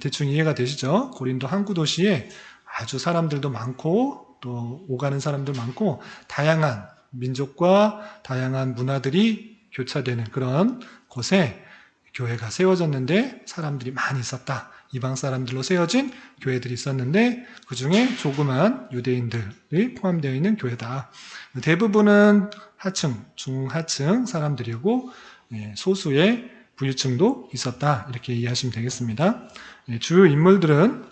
대충 이해가 되시죠? 고린도 항구 도시에 아주 사람들도 많고 또 오가는 사람도 많고 다양한 민족과 다양한 문화들이 교차되는 그런 곳에 교회가 세워졌는데 사람들이 많이 있었다. 이방 사람들로 세워진 교회들이 있었는데 그 중에 조그만 유대인들이 포함되어 있는 교회다. 대부분은 하층, 중하층 사람들이고 소수의 부유층도 있었다. 이렇게 이해하시면 되겠습니다. 주요 인물들은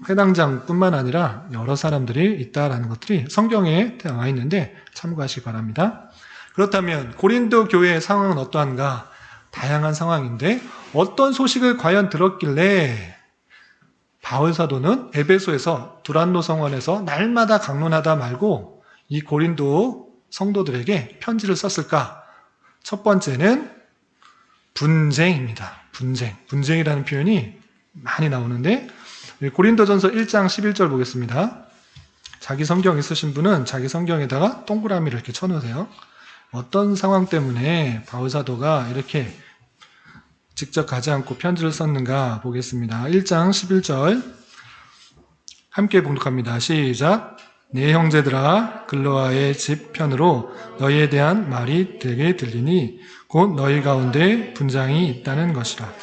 회당장뿐만 아니라 여러 사람들이 있다라는 것들이 성경에 나와 있는데 참고하시기 바랍니다. 그렇다면 고린도 교회의 상황은 어떠한가? 다양한 상황인데 어떤 소식을 과연 들었길래 바울 사도는 에베소에서 두란노 성원에서 날마다 강론하다 말고 이 고린도 성도들에게 편지를 썼을까? 첫 번째는 분쟁입니다. 분쟁이라는 표현이 많이 나오는데 고린도전서 1장 11절 보겠습니다. 자기 성경 있으신 분은 자기 성경에다가 동그라미를 이렇게 쳐놓으세요. 어떤 상황 때문에 바울 사도가 이렇게 직접 가지 않고 편지를 썼는가 보겠습니다. 1장 11절 함께 봉독합니다. 시작. 내 형제들아 글로아의 집 편으로 너희에 대한 말이 되게 들리니 곧 너희 가운데 분쟁이 있다는 것이라.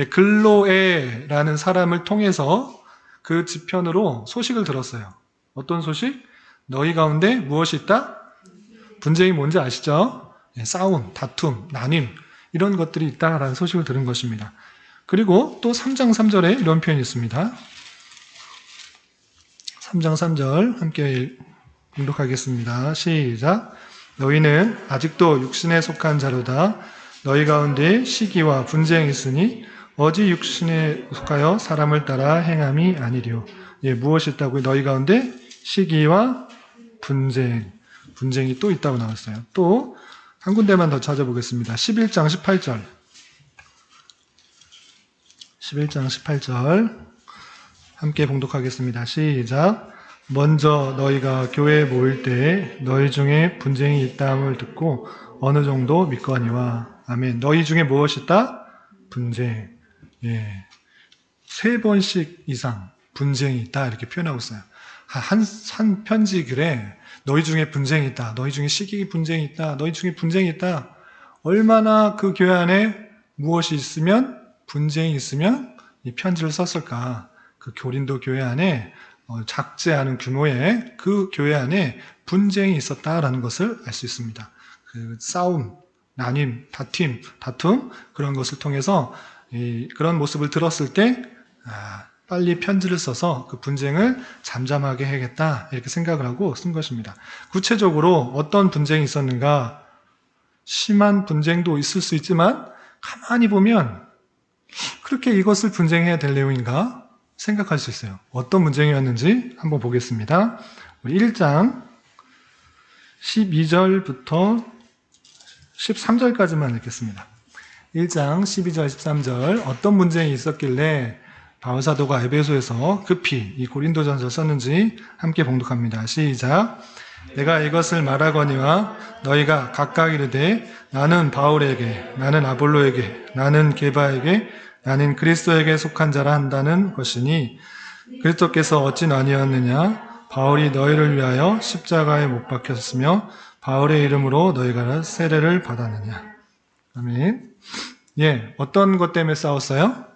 글로에라는 사람을 통해서 그 집편으로 소식을 들었어요. 어떤 소식? 너희 가운데 무엇이 있다? 분쟁이 뭔지 아시죠? 싸움, 다툼, 난임 이런 것들이 있다라는 소식을 들은 것입니다. 그리고 또 3장 3절에 이런 표현이 있습니다. 3장 3절 함께 봉독하겠습니다. 시작. 너희는 아직도 육신에 속한 자로다. 너희 가운데 시기와 분쟁이 있으니 어지 육신에 속하여 사람을 따라 행함이 아니리요. 예, 무엇이 있다고요? 너희 가운데 시기와 분쟁이 또 있다고 나왔어요. 또 한 군데만 더 찾아보겠습니다. 11장 18절. 11장 18절 함께 봉독하겠습니다. 시작. 먼저 너희가 교회에 모일 때 너희 중에 분쟁이 있다함을 듣고 어느 정도 믿거니와. 아멘. 너희 중에 무엇이 있다? 분쟁. 예. 3번씩 이상 분쟁이 있다 이렇게 표현하고 있어요. 한 편지 글에 너희 중에 분쟁이 있다. 너희 중에 시기 분쟁이 있다. 너희 중에 분쟁이 있다. 얼마나 그 교회 안에 무엇이 있으면 분쟁이 있으면 이 편지를 썼을까. 그 고린도 교회 안에 작지 않은 규모의 그 교회 안에 분쟁이 있었다라는 것을 알 수 있습니다. 그 싸움, 나뉜, 다툼 그런 것을 통해서 그런 모습을 들었을 때 빨리 편지를 써서 그 분쟁을 잠잠하게 해야겠다 이렇게 생각을 하고 쓴 것입니다. 구체적으로 어떤 분쟁이 있었는가? 심한 분쟁도 있을 수 있지만 가만히 보면 그렇게 이것을 분쟁해야 될 내용인가 생각할 수 있어요. 어떤 문쟁이었는지 한번 보겠습니다. 우리 1장 12절부터 13절까지만 읽겠습니다. 1장 12절 13절 어떤 문쟁이 있었길래 바울사도가 에베소에서 급히 이 고린도전서를 썼는지 함께 봉독합니다. 시작. 내가 이것을 말하거니와 너희가 각각 이르되 나는 바울에게, 나는 아볼로에게, 나는 게바에게, 나는 그리스도에게 속한 자라 한다는 것이니 그리스도께서 어찌 나뉘었느냐? 바울이 너희를 위하여 십자가에 못 박혔으며 바울의 이름으로 너희가 세례를 받았느냐? 아멘. 예, 어떤 것 때문에 싸웠어요?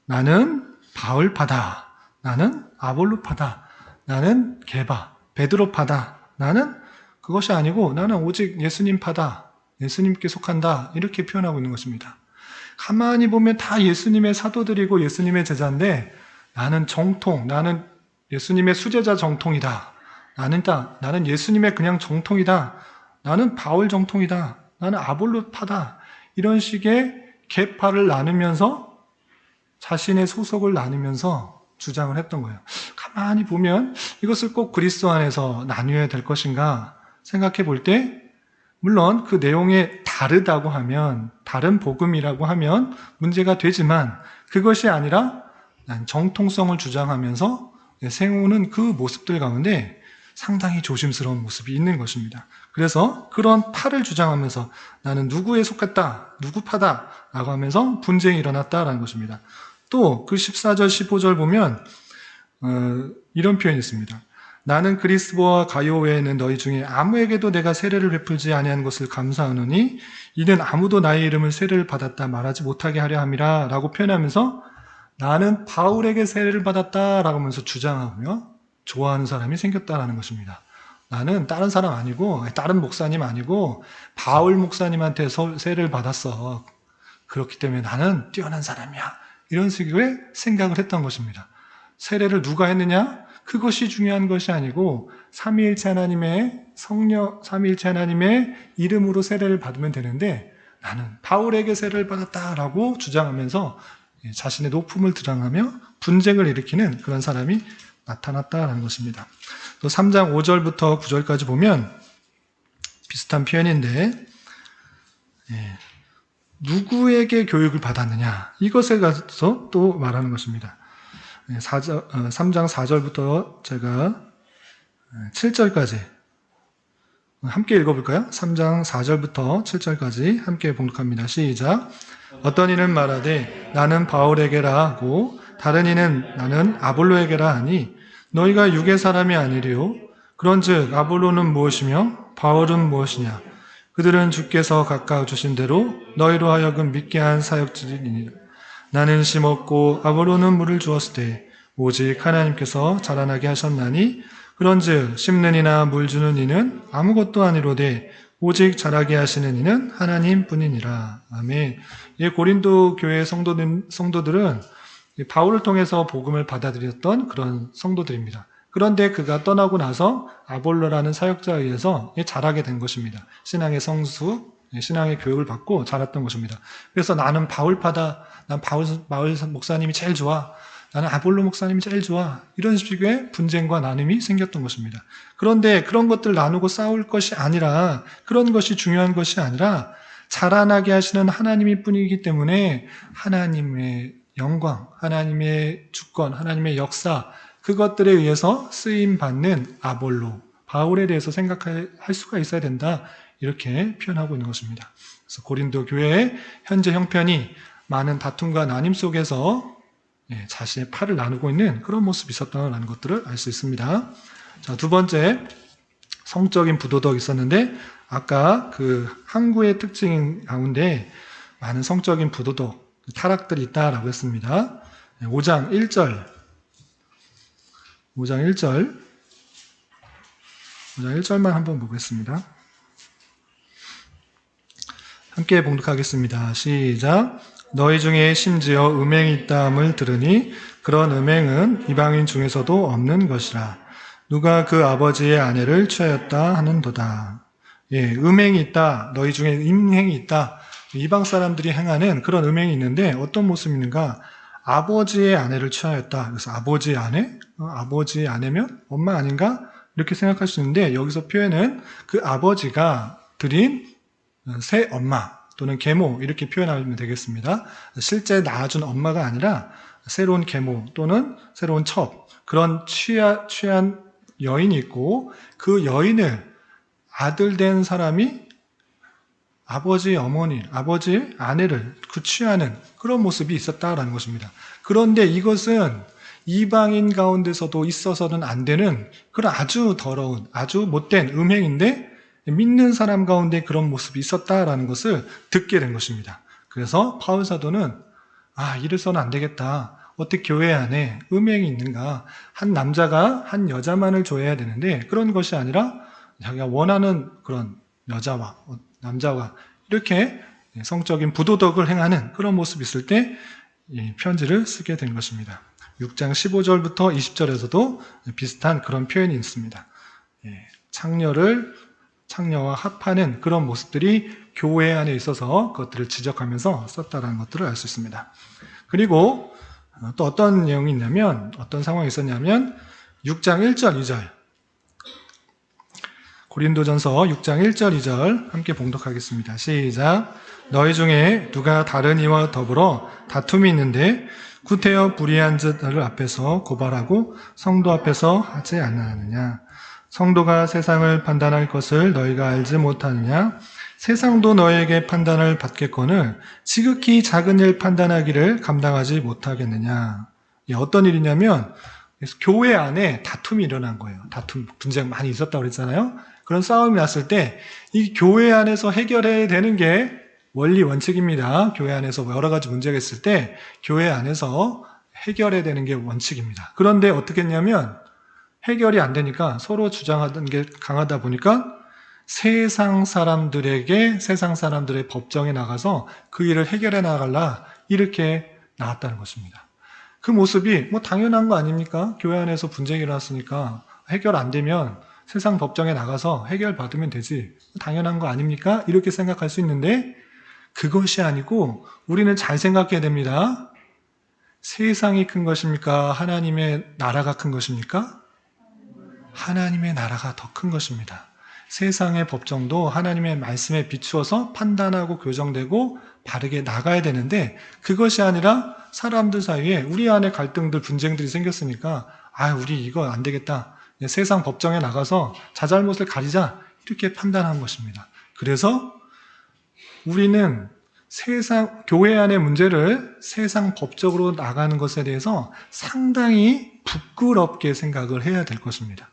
나는 바울파다. 나는 아볼로파다. 나는 게바, 베드로파다. 나는 그것이 아니고 나는 오직 예수님파다. 예수님께 속한다. 이렇게 표현하고 있는 것입니다. 가만히 보면 다 예수님의 사도들이고 예수님의 제자인데 나는 정통, 나는 예수님의 수제자 정통이다. 나는 예수님의 그냥 정통이다. 나는 바울 정통이다. 나는 아볼로파다. 이런 식의 계파를 나누면서 자신의 소속을 나누면서 주장을 했던 거예요. 가만히 보면 이것을 꼭 그리스도 안에서 나누어야 될 것인가 생각해 볼 때 물론 그 내용이 다르다고 하면 다른 복음이라고 하면 문제가 되지만 그것이 아니라 정통성을 주장하면서 세우는 그 모습들 가운데 상당히 조심스러운 모습이 있는 것입니다. 그래서 그런 파를 주장하면서 나는 누구에 속했다, 누구파다 라고 하면서 분쟁이 일어났다라는 것입니다. 또 그 14절, 15절 보면 이런 표현이 있습니다. 나는 그리스도와 가요 외에는 너희 중에 아무에게도 내가 세례를 베풀지 아니한 것을 감사하노니 이는 아무도 나의 이름을 세례를 받았다 말하지 못하게 하려 함이라 라고 표현하면서 나는 바울에게 세례를 받았다 라고 하면서 주장하며 좋아하는 사람이 생겼다라는 것입니다. 나는 다른 사람 아니고 다른 목사님 아니고 바울 목사님한테 세례를 받았어. 그렇기 때문에 나는 뛰어난 사람이야. 이런 식의 생각을 했던 것입니다. 세례를 누가 했느냐? 그것이 중요한 것이 아니고 삼위일체 하나님의 삼위일체 하나님의 이름으로 세례를 받으면 되는데 나는 바울에게 세례를 받았다라고 주장하면서 자신의 높음을 주장하며 분쟁을 일으키는 그런 사람이 나타났다라는 것입니다. 또 3장 5절부터 9절까지 보면 비슷한 표현인데 누구에게 교육을 받았느냐 이것에 가서 또 말하는 것입니다. 3장 4절부터 제가 7절까지 함께 읽어볼까요? 3장 4절부터 7절까지 함께 봉독합니다. 시작. 어떤 이는 말하되 나는 바울에게라 하고 다른 이는 나는 아볼로에게라 하니 너희가 육의 사람이 아니리요. 그런즉 아볼로는 무엇이며 바울은 무엇이냐? 그들은 주께서 각각 주신 대로 너희로 하여금 믿게 한 사역들이니라. 나는 심었고 아볼로는 물을 주었을 때 오직 하나님께서 자라나게 하셨나니 그런즉 심는 이나 물 주는 이는 아무것도 아니로되 오직 자라게 하시는 이는 하나님뿐이니라. 아멘. 이 고린도 교회 성도들은 바울을 통해서 복음을 받아들였던 그런 성도들입니다. 그런데 그가 떠나고 나서 아볼로라는 사역자에 의해서 자라게 된 것입니다. 신앙의 성수, 신앙의 교육을 받고 자랐던 것입니다. 그래서 나는 바울파다, 난 바울 목사님이 제일 좋아, 나는 아볼로 목사님이 제일 좋아, 이런 식의 분쟁과 나눔이 생겼던 것입니다. 그런데 그런 것들 나누고 싸울 것이 아니라, 그런 것이 중요한 것이 아니라 자라나게 하시는 하나님이 뿐이기 때문에 하나님의 영광, 하나님의 주권, 하나님의 역사, 그것들에 의해서 쓰임받는 아볼로, 바울에 대해서 생각할 수가 있어야 된다, 이렇게 표현하고 있는 것입니다. 그래서 고린도 교회의 현재 형편이 많은 다툼과 나눔 속에서 자신의 팔을 나누고 있는 그런 모습이 있었다는 것들을 알 수 있습니다. 자, 두 번째, 성적인 부도덕이 있었는데, 아까 그 항구의 특징 가운데 많은 성적인 부도덕, 타락들이 있다라고 했습니다. 5장 1절. 5장 1절만 한번 보겠습니다. 함께 봉독하겠습니다. 시작. 너희 중에 심지어 음행이 있다함을 들으니 그런 음행은 이방인 중에서도 없는 것이라. 누가 그 아버지의 아내를 취하였다 하는도다. 음행이 있다. 너희 중에 음행이 있다. 이방 사람들이 행하는 그런 음행이 있는데 어떤 모습이 있는가? 아버지의 아내를 취하였다. 그래서 아버지의 아내? 아버지의 아내면 엄마 아닌가? 이렇게 생각할 수 있는데 여기서 표현은 그 아버지가 드린 새 엄마 또는 계모 이렇게 표현하면 되겠습니다. 실제 낳아준 엄마가 아니라 새로운 계모 또는 새로운 첩, 그런 취한 여인이 있고 그 여인을 아들 된 사람이 아버지의 어머니, 아버지의 아내를 취하는 그런 모습이 있었다라는 것입니다. 그런데 이것은 이방인 가운데서도 있어서는 안 되는 그런 아주 더러운, 아주 못된 음행인데 믿는 사람 가운데 그런 모습이 있었다라는 것을 듣게 된 것입니다. 그래서 바울 사도는 이래서는 안 되겠다. 어떻게 교회 안에 음행이 있는가? 한 남자가 한 여자만을 좋아해야 되는데 그런 것이 아니라 자기가 원하는 그런 여자와 남자와 이렇게 성적인 부도덕을 행하는 그런 모습이 있을 때 편지를 쓰게 된 것입니다. 6장 15절부터 20절에서도 비슷한 그런 표현이 있습니다. 창녀와 합하는 그런 모습들이 교회 안에 있어서 그것들을 지적하면서 썼다는 것들을 알 수 있습니다. 그리고 또 어떤 내용이 있냐면, 어떤 상황이 있었냐면 6장 1절 2절 고린도전서 6장 1절 2절 함께 봉독하겠습니다. 시작. 너희 중에 누가 다른 이와 더불어 다툼이 있는데 구태여 불의한 자들 앞에서 고발하고 성도 앞에서 하지 않느냐. 성도가 세상을 판단할 것을 너희가 알지 못하느냐. 세상도 너희에게 판단을 받겠거늘 지극히 작은 일 판단하기를 감당하지 못하겠느냐. 어떤 일이냐면 교회 안에 다툼이 일어난 거예요. 분쟁 많이 있었다고 그랬잖아요. 그런 싸움이 났을 때 이 교회 안에서 해결해야 되는 게 원리 원칙입니다. 교회 안에서 여러 가지 문제가 있을 때 교회 안에서 해결해야 되는 게 원칙입니다. 그런데 어떻게 했냐면 해결이 안 되니까 서로 주장하던 게 강하다 보니까 세상 사람들의 법정에 나가서 그 일을 해결해 나가라 이렇게 나왔다는 것입니다. 그 모습이 당연한 거 아닙니까? 교회 안에서 분쟁이 일어났으니까 해결 안 되면 세상 법정에 나가서 해결 받으면 되지. 당연한 거 아닙니까? 이렇게 생각할 수 있는데 그것이 아니고 우리는 잘 생각해야 됩니다. 세상이 큰 것입니까? 하나님의 나라가 큰 것입니까? 하나님의 나라가 더 큰 것입니다. 세상의 법정도 하나님의 말씀에 비추어서 판단하고 교정되고 바르게 나가야 되는데 그것이 아니라 사람들 사이에 우리 안에 갈등들, 분쟁들이 생겼으니까 우리 이거 안 되겠다. 세상 법정에 나가서 자잘못을 가리자 이렇게 판단한 것입니다. 그래서 우리는 교회 안의 문제를 세상 법적으로 나가는 것에 대해서 상당히 부끄럽게 생각을 해야 될 것입니다.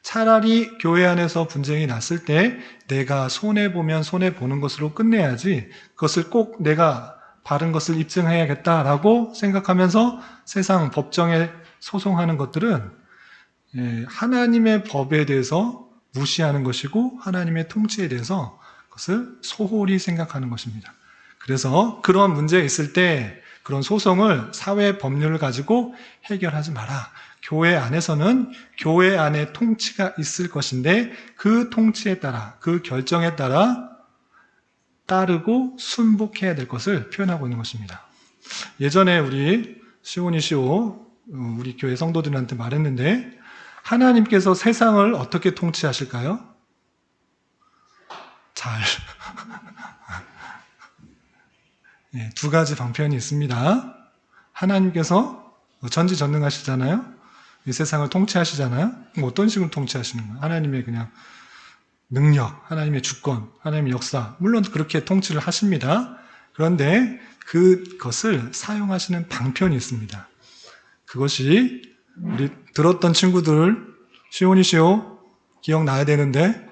차라리 교회 안에서 분쟁이 났을 때 내가 손해보면 손해보는 것으로 끝내야지 그것을 꼭 내가 바른 것을 입증해야겠다라고 생각하면서 세상 법정에 소송하는 것들은 하나님의 법에 대해서 무시하는 것이고 하나님의 통치에 대해서 그것을 소홀히 생각하는 것입니다. 그래서 그런 문제가 있을 때 그런 소송을 사회 법률을 가지고 해결하지 마라. 교회 안에서는 교회 안에 통치가 있을 것인데 그 통치에 따라, 그 결정에 따라 따르고 순복해야 될 것을 표현하고 있는 것입니다. 예전에 우리 시온이시오 우리 교회 성도들한테 말했는데 하나님께서 세상을 어떻게 통치하실까요? 잘. 네, 두 가지 방편이 있습니다. 하나님께서 전지전능하시잖아요. 이 세상을 통치하시잖아요. 그럼 어떤 식으로 통치하시는 거예요? 하나님의 그냥 능력, 하나님의 주권, 하나님의 역사, 물론 그렇게 통치를 하십니다. 그런데 그것을 사용하시는 방편이 있습니다. 그것이 우리 들었던 친구들 시온이시오 기억나야 되는데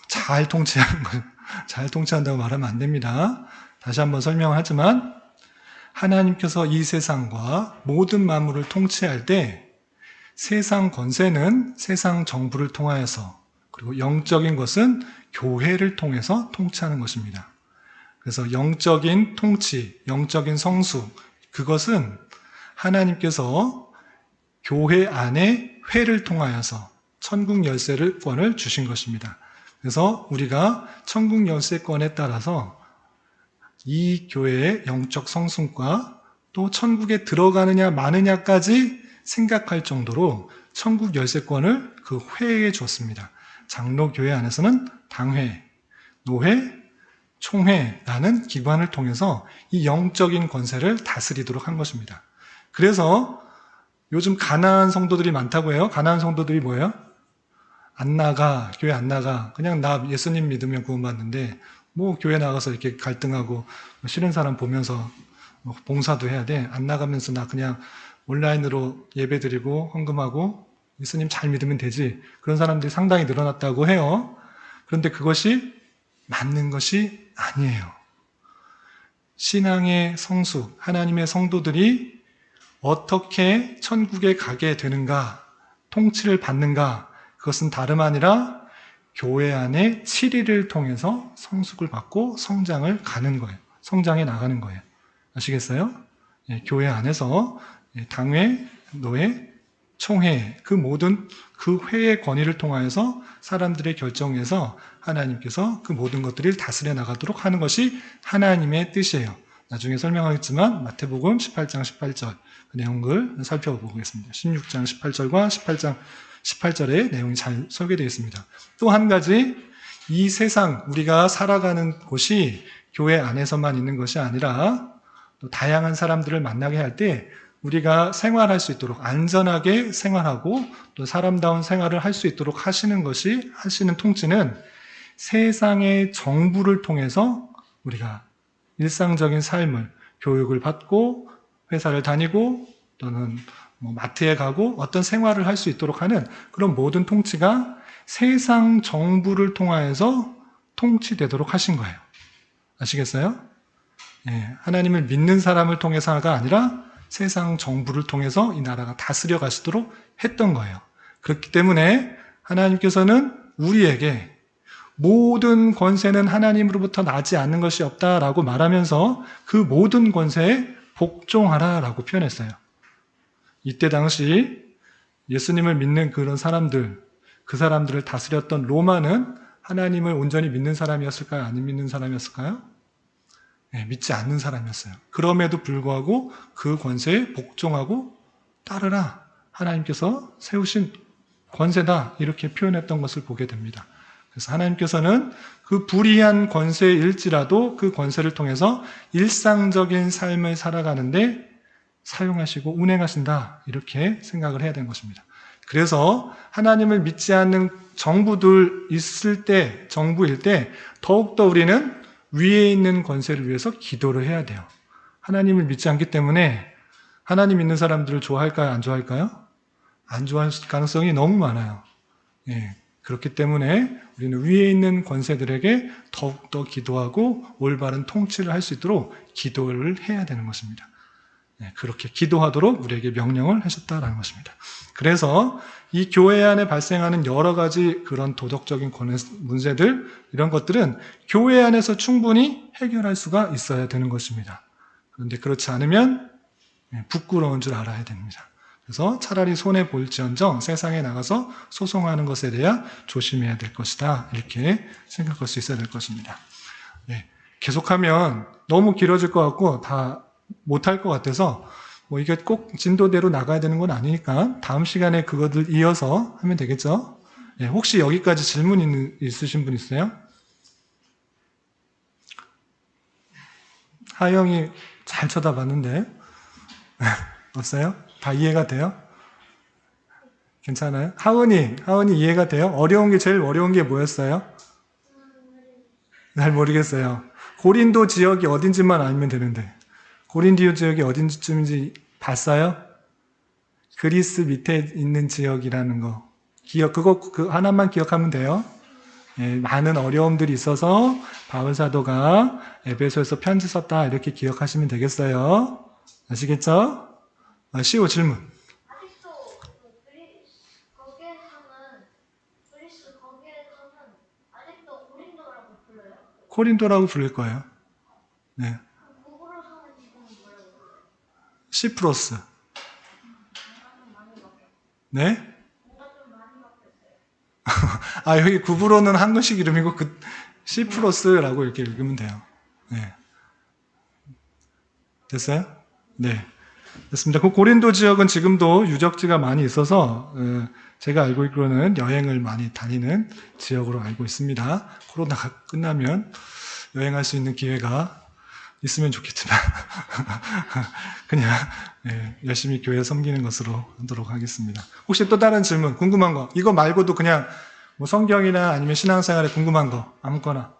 잘 통치하는 거예요. 잘 통치한다고 말하면 안 됩니다. 다시 한번 설명하지만 하나님께서 이 세상과 모든 만물을 통치할 때 세상 권세는 세상 정부를 통하여서 그리고 영적인 것은 교회를 통해서 통치하는 것입니다. 그래서 영적인 통치, 영적인 성수, 그것은 하나님께서 교회 안에 회를 통하여서 천국 열쇠권을 주신 것입니다. 그래서 우리가 천국 열쇠권에 따라서 이 교회의 영적 성숙과 또 천국에 들어가느냐 마느냐까지 생각할 정도로 천국 열쇠권을 그 회에 줬습니다. 장로교회 안에서는 당회, 노회, 총회라는 기관을 통해서 이 영적인 권세를 다스리도록 한 것입니다. 그래서 요즘 가난한 성도들이 많다고 해요. 가난한 성도들이 뭐예요? 안 나가, 교회 안 나가. 그냥 나 예수님 믿으면 구원받는데 뭐 교회 나가서 이렇게 갈등하고 싫은 사람 보면서 봉사도 해야 돼. 안 나가면서 나 그냥 온라인으로 예배드리고 헌금하고 예수님 잘 믿으면 되지. 그런 사람들이 상당히 늘어났다고 해요. 그런데 그것이 맞는 것이 아니에요. 신앙의 성숙, 하나님의 성도들이 어떻게 천국에 가게 되는가, 통치를 받는가, 그것은 다름 아니라 교회 안에 7일을 통해서 성숙을 받고 성장을 가는 거예요. 성장해 나가는 거예요. 아시겠어요? 예, 교회 안에서 당회, 노회, 총회, 그 모든 그 회의 권위를 통하여서 사람들의 결정에서 하나님께서 그 모든 것들을 다스려 나가도록 하는 것이 하나님의 뜻이에요. 나중에 설명하겠지만 마태복음 18장 18절 그 내용을 살펴보겠습니다. 16장 18절과 18장 18절의 내용이 잘 설계되어 있습니다. 또 한 가지, 이 세상 우리가 살아가는 곳이 교회 안에서만 있는 것이 아니라 또 다양한 사람들을 만나게 할 때 우리가 생활할 수 있도록 안전하게 생활하고 또 사람다운 생활을 할 수 있도록 하시는 통치는 세상의 정부를 통해서 우리가 일상적인 삶을 교육을 받고 회사를 다니고 또는 마트에 가고 어떤 생활을 할 수 있도록 하는 그런 모든 통치가 세상 정부를 통하여서 통치되도록 하신 거예요. 아시겠어요? 예, 하나님을 믿는 사람을 통해서가 아니라 세상 정부를 통해서 이 나라가 다스려 가시도록 했던 거예요. 그렇기 때문에 하나님께서는 우리에게 모든 권세는 하나님으로부터 나지 않는 것이 없다라고 말하면서 그 모든 권세에 복종하라라고 표현했어요. 이때 당시 예수님을 믿는 그런 사람들, 그 사람들을 다스렸던 로마는 하나님을 온전히 믿는 사람이었을까요? 안 믿는 사람이었을까요? 네, 믿지 않는 사람이었어요. 그럼에도 불구하고 그 권세에 복종하고 따르라. 하나님께서 세우신 권세다. 이렇게 표현했던 것을 보게 됩니다. 그래서 하나님께서는 그 불의한 권세일지라도 그 권세를 통해서 일상적인 삶을 살아가는데 사용하시고 운행하신다. 이렇게 생각을 해야 되는 것입니다. 그래서 하나님을 믿지 않는 정부일 때 더욱더 우리는 위에 있는 권세를 위해서 기도를 해야 돼요. 하나님을 믿지 않기 때문에 하나님 믿는 사람들을 좋아할까요? 안 좋아할까요? 안 좋아할 가능성이 너무 많아요. 예, 그렇기 때문에 우리는 위에 있는 권세들에게 더욱더 기도하고 올바른 통치를 할 수 있도록 기도를 해야 되는 것입니다. 예, 그렇게 기도하도록 우리에게 명령을 하셨다라는 것입니다. 그래서 이 교회 안에 발생하는 여러 가지 그런 도덕적인 문제들, 이런 것들은 교회 안에서 충분히 해결할 수가 있어야 되는 것입니다. 그런데 그렇지 않으면 부끄러운 줄 알아야 됩니다. 그래서 차라리 손해 볼지언정 세상에 나가서 소송하는 것에 대해 조심해야 될 것이다. 이렇게 생각할 수 있어야 될 것입니다. 네, 계속하면 너무 길어질 것 같고 다 못할 것 같아서 뭐 이게 꼭 진도대로 나가야 되는 건 아니니까 다음 시간에 그것들 이어서 하면 되겠죠? 네, 혹시 여기까지 질문 있으신 분 있어요? 하영이 잘 쳐다봤는데 없어요? 다 이해가 돼요? 괜찮아요? 하은이 이해가 돼요? 어려운 게 제일 어려운 게 뭐였어요? 잘 모르겠어요. 고린도 지역이 어딘지만 알면 되는데 고린도 지역이 어딘지쯤인지 봤어요? 그리스 밑에 있는 지역이라는 거 그 하나만 기억하면 돼요. 예, 많은 어려움들이 있어서 바울 사도가 에베소에서 편지 썼다 이렇게 기억하시면 되겠어요. 아시겠죠? 시오 질문. 아직도 그리스 거기에서는 아직도 고린도라고 불러요? 코린도라고 부를 거예요. 네. 그럼 북으로서는 지금 뭐라고 불러요? 시프로스. 뭔가 좀 많이 바뀌었어요. 네? 뭔가 좀 많이 바뀌었어요. 아, 여기 구브로는 한글식 이름이고 시프로스라고 이렇게 읽으면 돼요. 네. 됐어요? 네. 됐습니다. 그 고린도 지역은 지금도 유적지가 많이 있어서 제가 알고 있기로는 여행을 많이 다니는 지역으로 알고 있습니다. 코로나가 끝나면 여행할 수 있는 기회가 있으면 좋겠지만 그냥 열심히 교회 섬기는 것으로 하도록 하겠습니다. 혹시 또 다른 질문, 궁금한 거 이거 말고도 그냥 뭐 성경이나 아니면 신앙생활에 궁금한 거 아무거나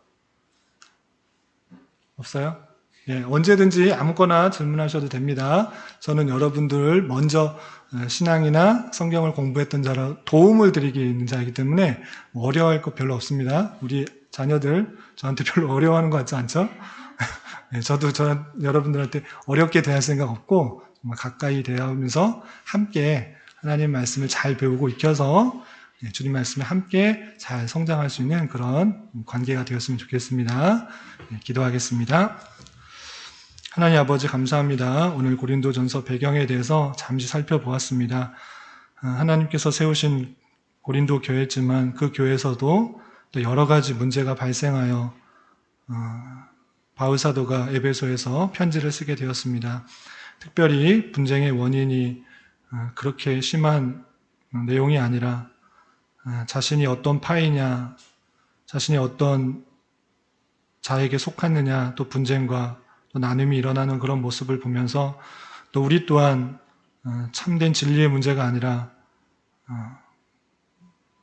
없어요? 예, 언제든지 아무거나 질문하셔도 됩니다. 저는 여러분들 먼저 신앙이나 성경을 공부했던 자라 도움을 드리기 있는 자이기 때문에 뭐 어려워할 거 별로 없습니다. 우리 자녀들 저한테 별로 어려워하는 것 같지 않죠? 예, 저도 여러분들한테 어렵게 대할 생각 없고 정말 가까이 대하면서 함께 하나님 말씀을 잘 배우고 익혀서 주님 말씀에 함께 잘 성장할 수 있는 그런 관계가 되었으면 좋겠습니다. 기도하겠습니다. 하나님 아버지 감사합니다. 오늘 고린도전서 배경에 대해서 잠시 살펴보았습니다. 하나님께서 세우신 고린도 교회지만 그 교회에서도 또 여러 가지 문제가 발생하여 바울 사도가 에베소에서 편지를 쓰게 되었습니다. 특별히 분쟁의 원인이 그렇게 심한 내용이 아니라 자신이 어떤 파이냐, 자신이 어떤 자에게 속았느냐, 또 분쟁과 또 나눔이 일어나는 그런 모습을 보면서 또 우리 또한 참된 진리의 문제가 아니라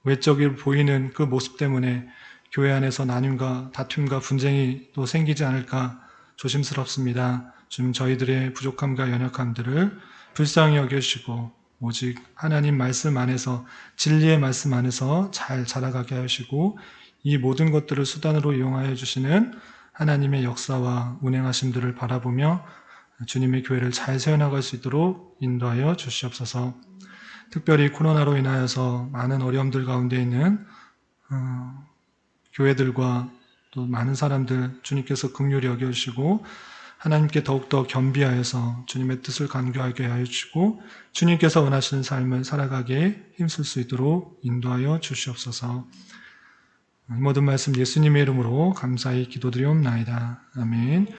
외적으로 보이는 그 모습 때문에 교회 안에서 나눔과 다툼과 분쟁이 또 생기지 않을까 조심스럽습니다. 좀 저희들의 부족함과 연약함들을 불쌍히 여겨주시고 오직 하나님 말씀 안에서 진리의 말씀 안에서 잘 자라가게 하시고 이 모든 것들을 수단으로 이용하여 주시는 하나님의 역사와 운행하심들을 바라보며 주님의 교회를 잘 세워나갈 수 있도록 인도하여 주시옵소서. 특별히 코로나로 인하여서 많은 어려움들 가운데 있는 교회들과 또 많은 사람들 주님께서 긍휼히 여겨주시고 하나님께 더욱더 겸비하여서 주님의 뜻을 간교하게 하여 주시고 주님께서 원하시는 삶을 살아가게 힘쓸 수 있도록 인도하여 주시옵소서. 이 모든 말씀 예수님의 이름으로 감사히 기도드리옵나이다. 아멘.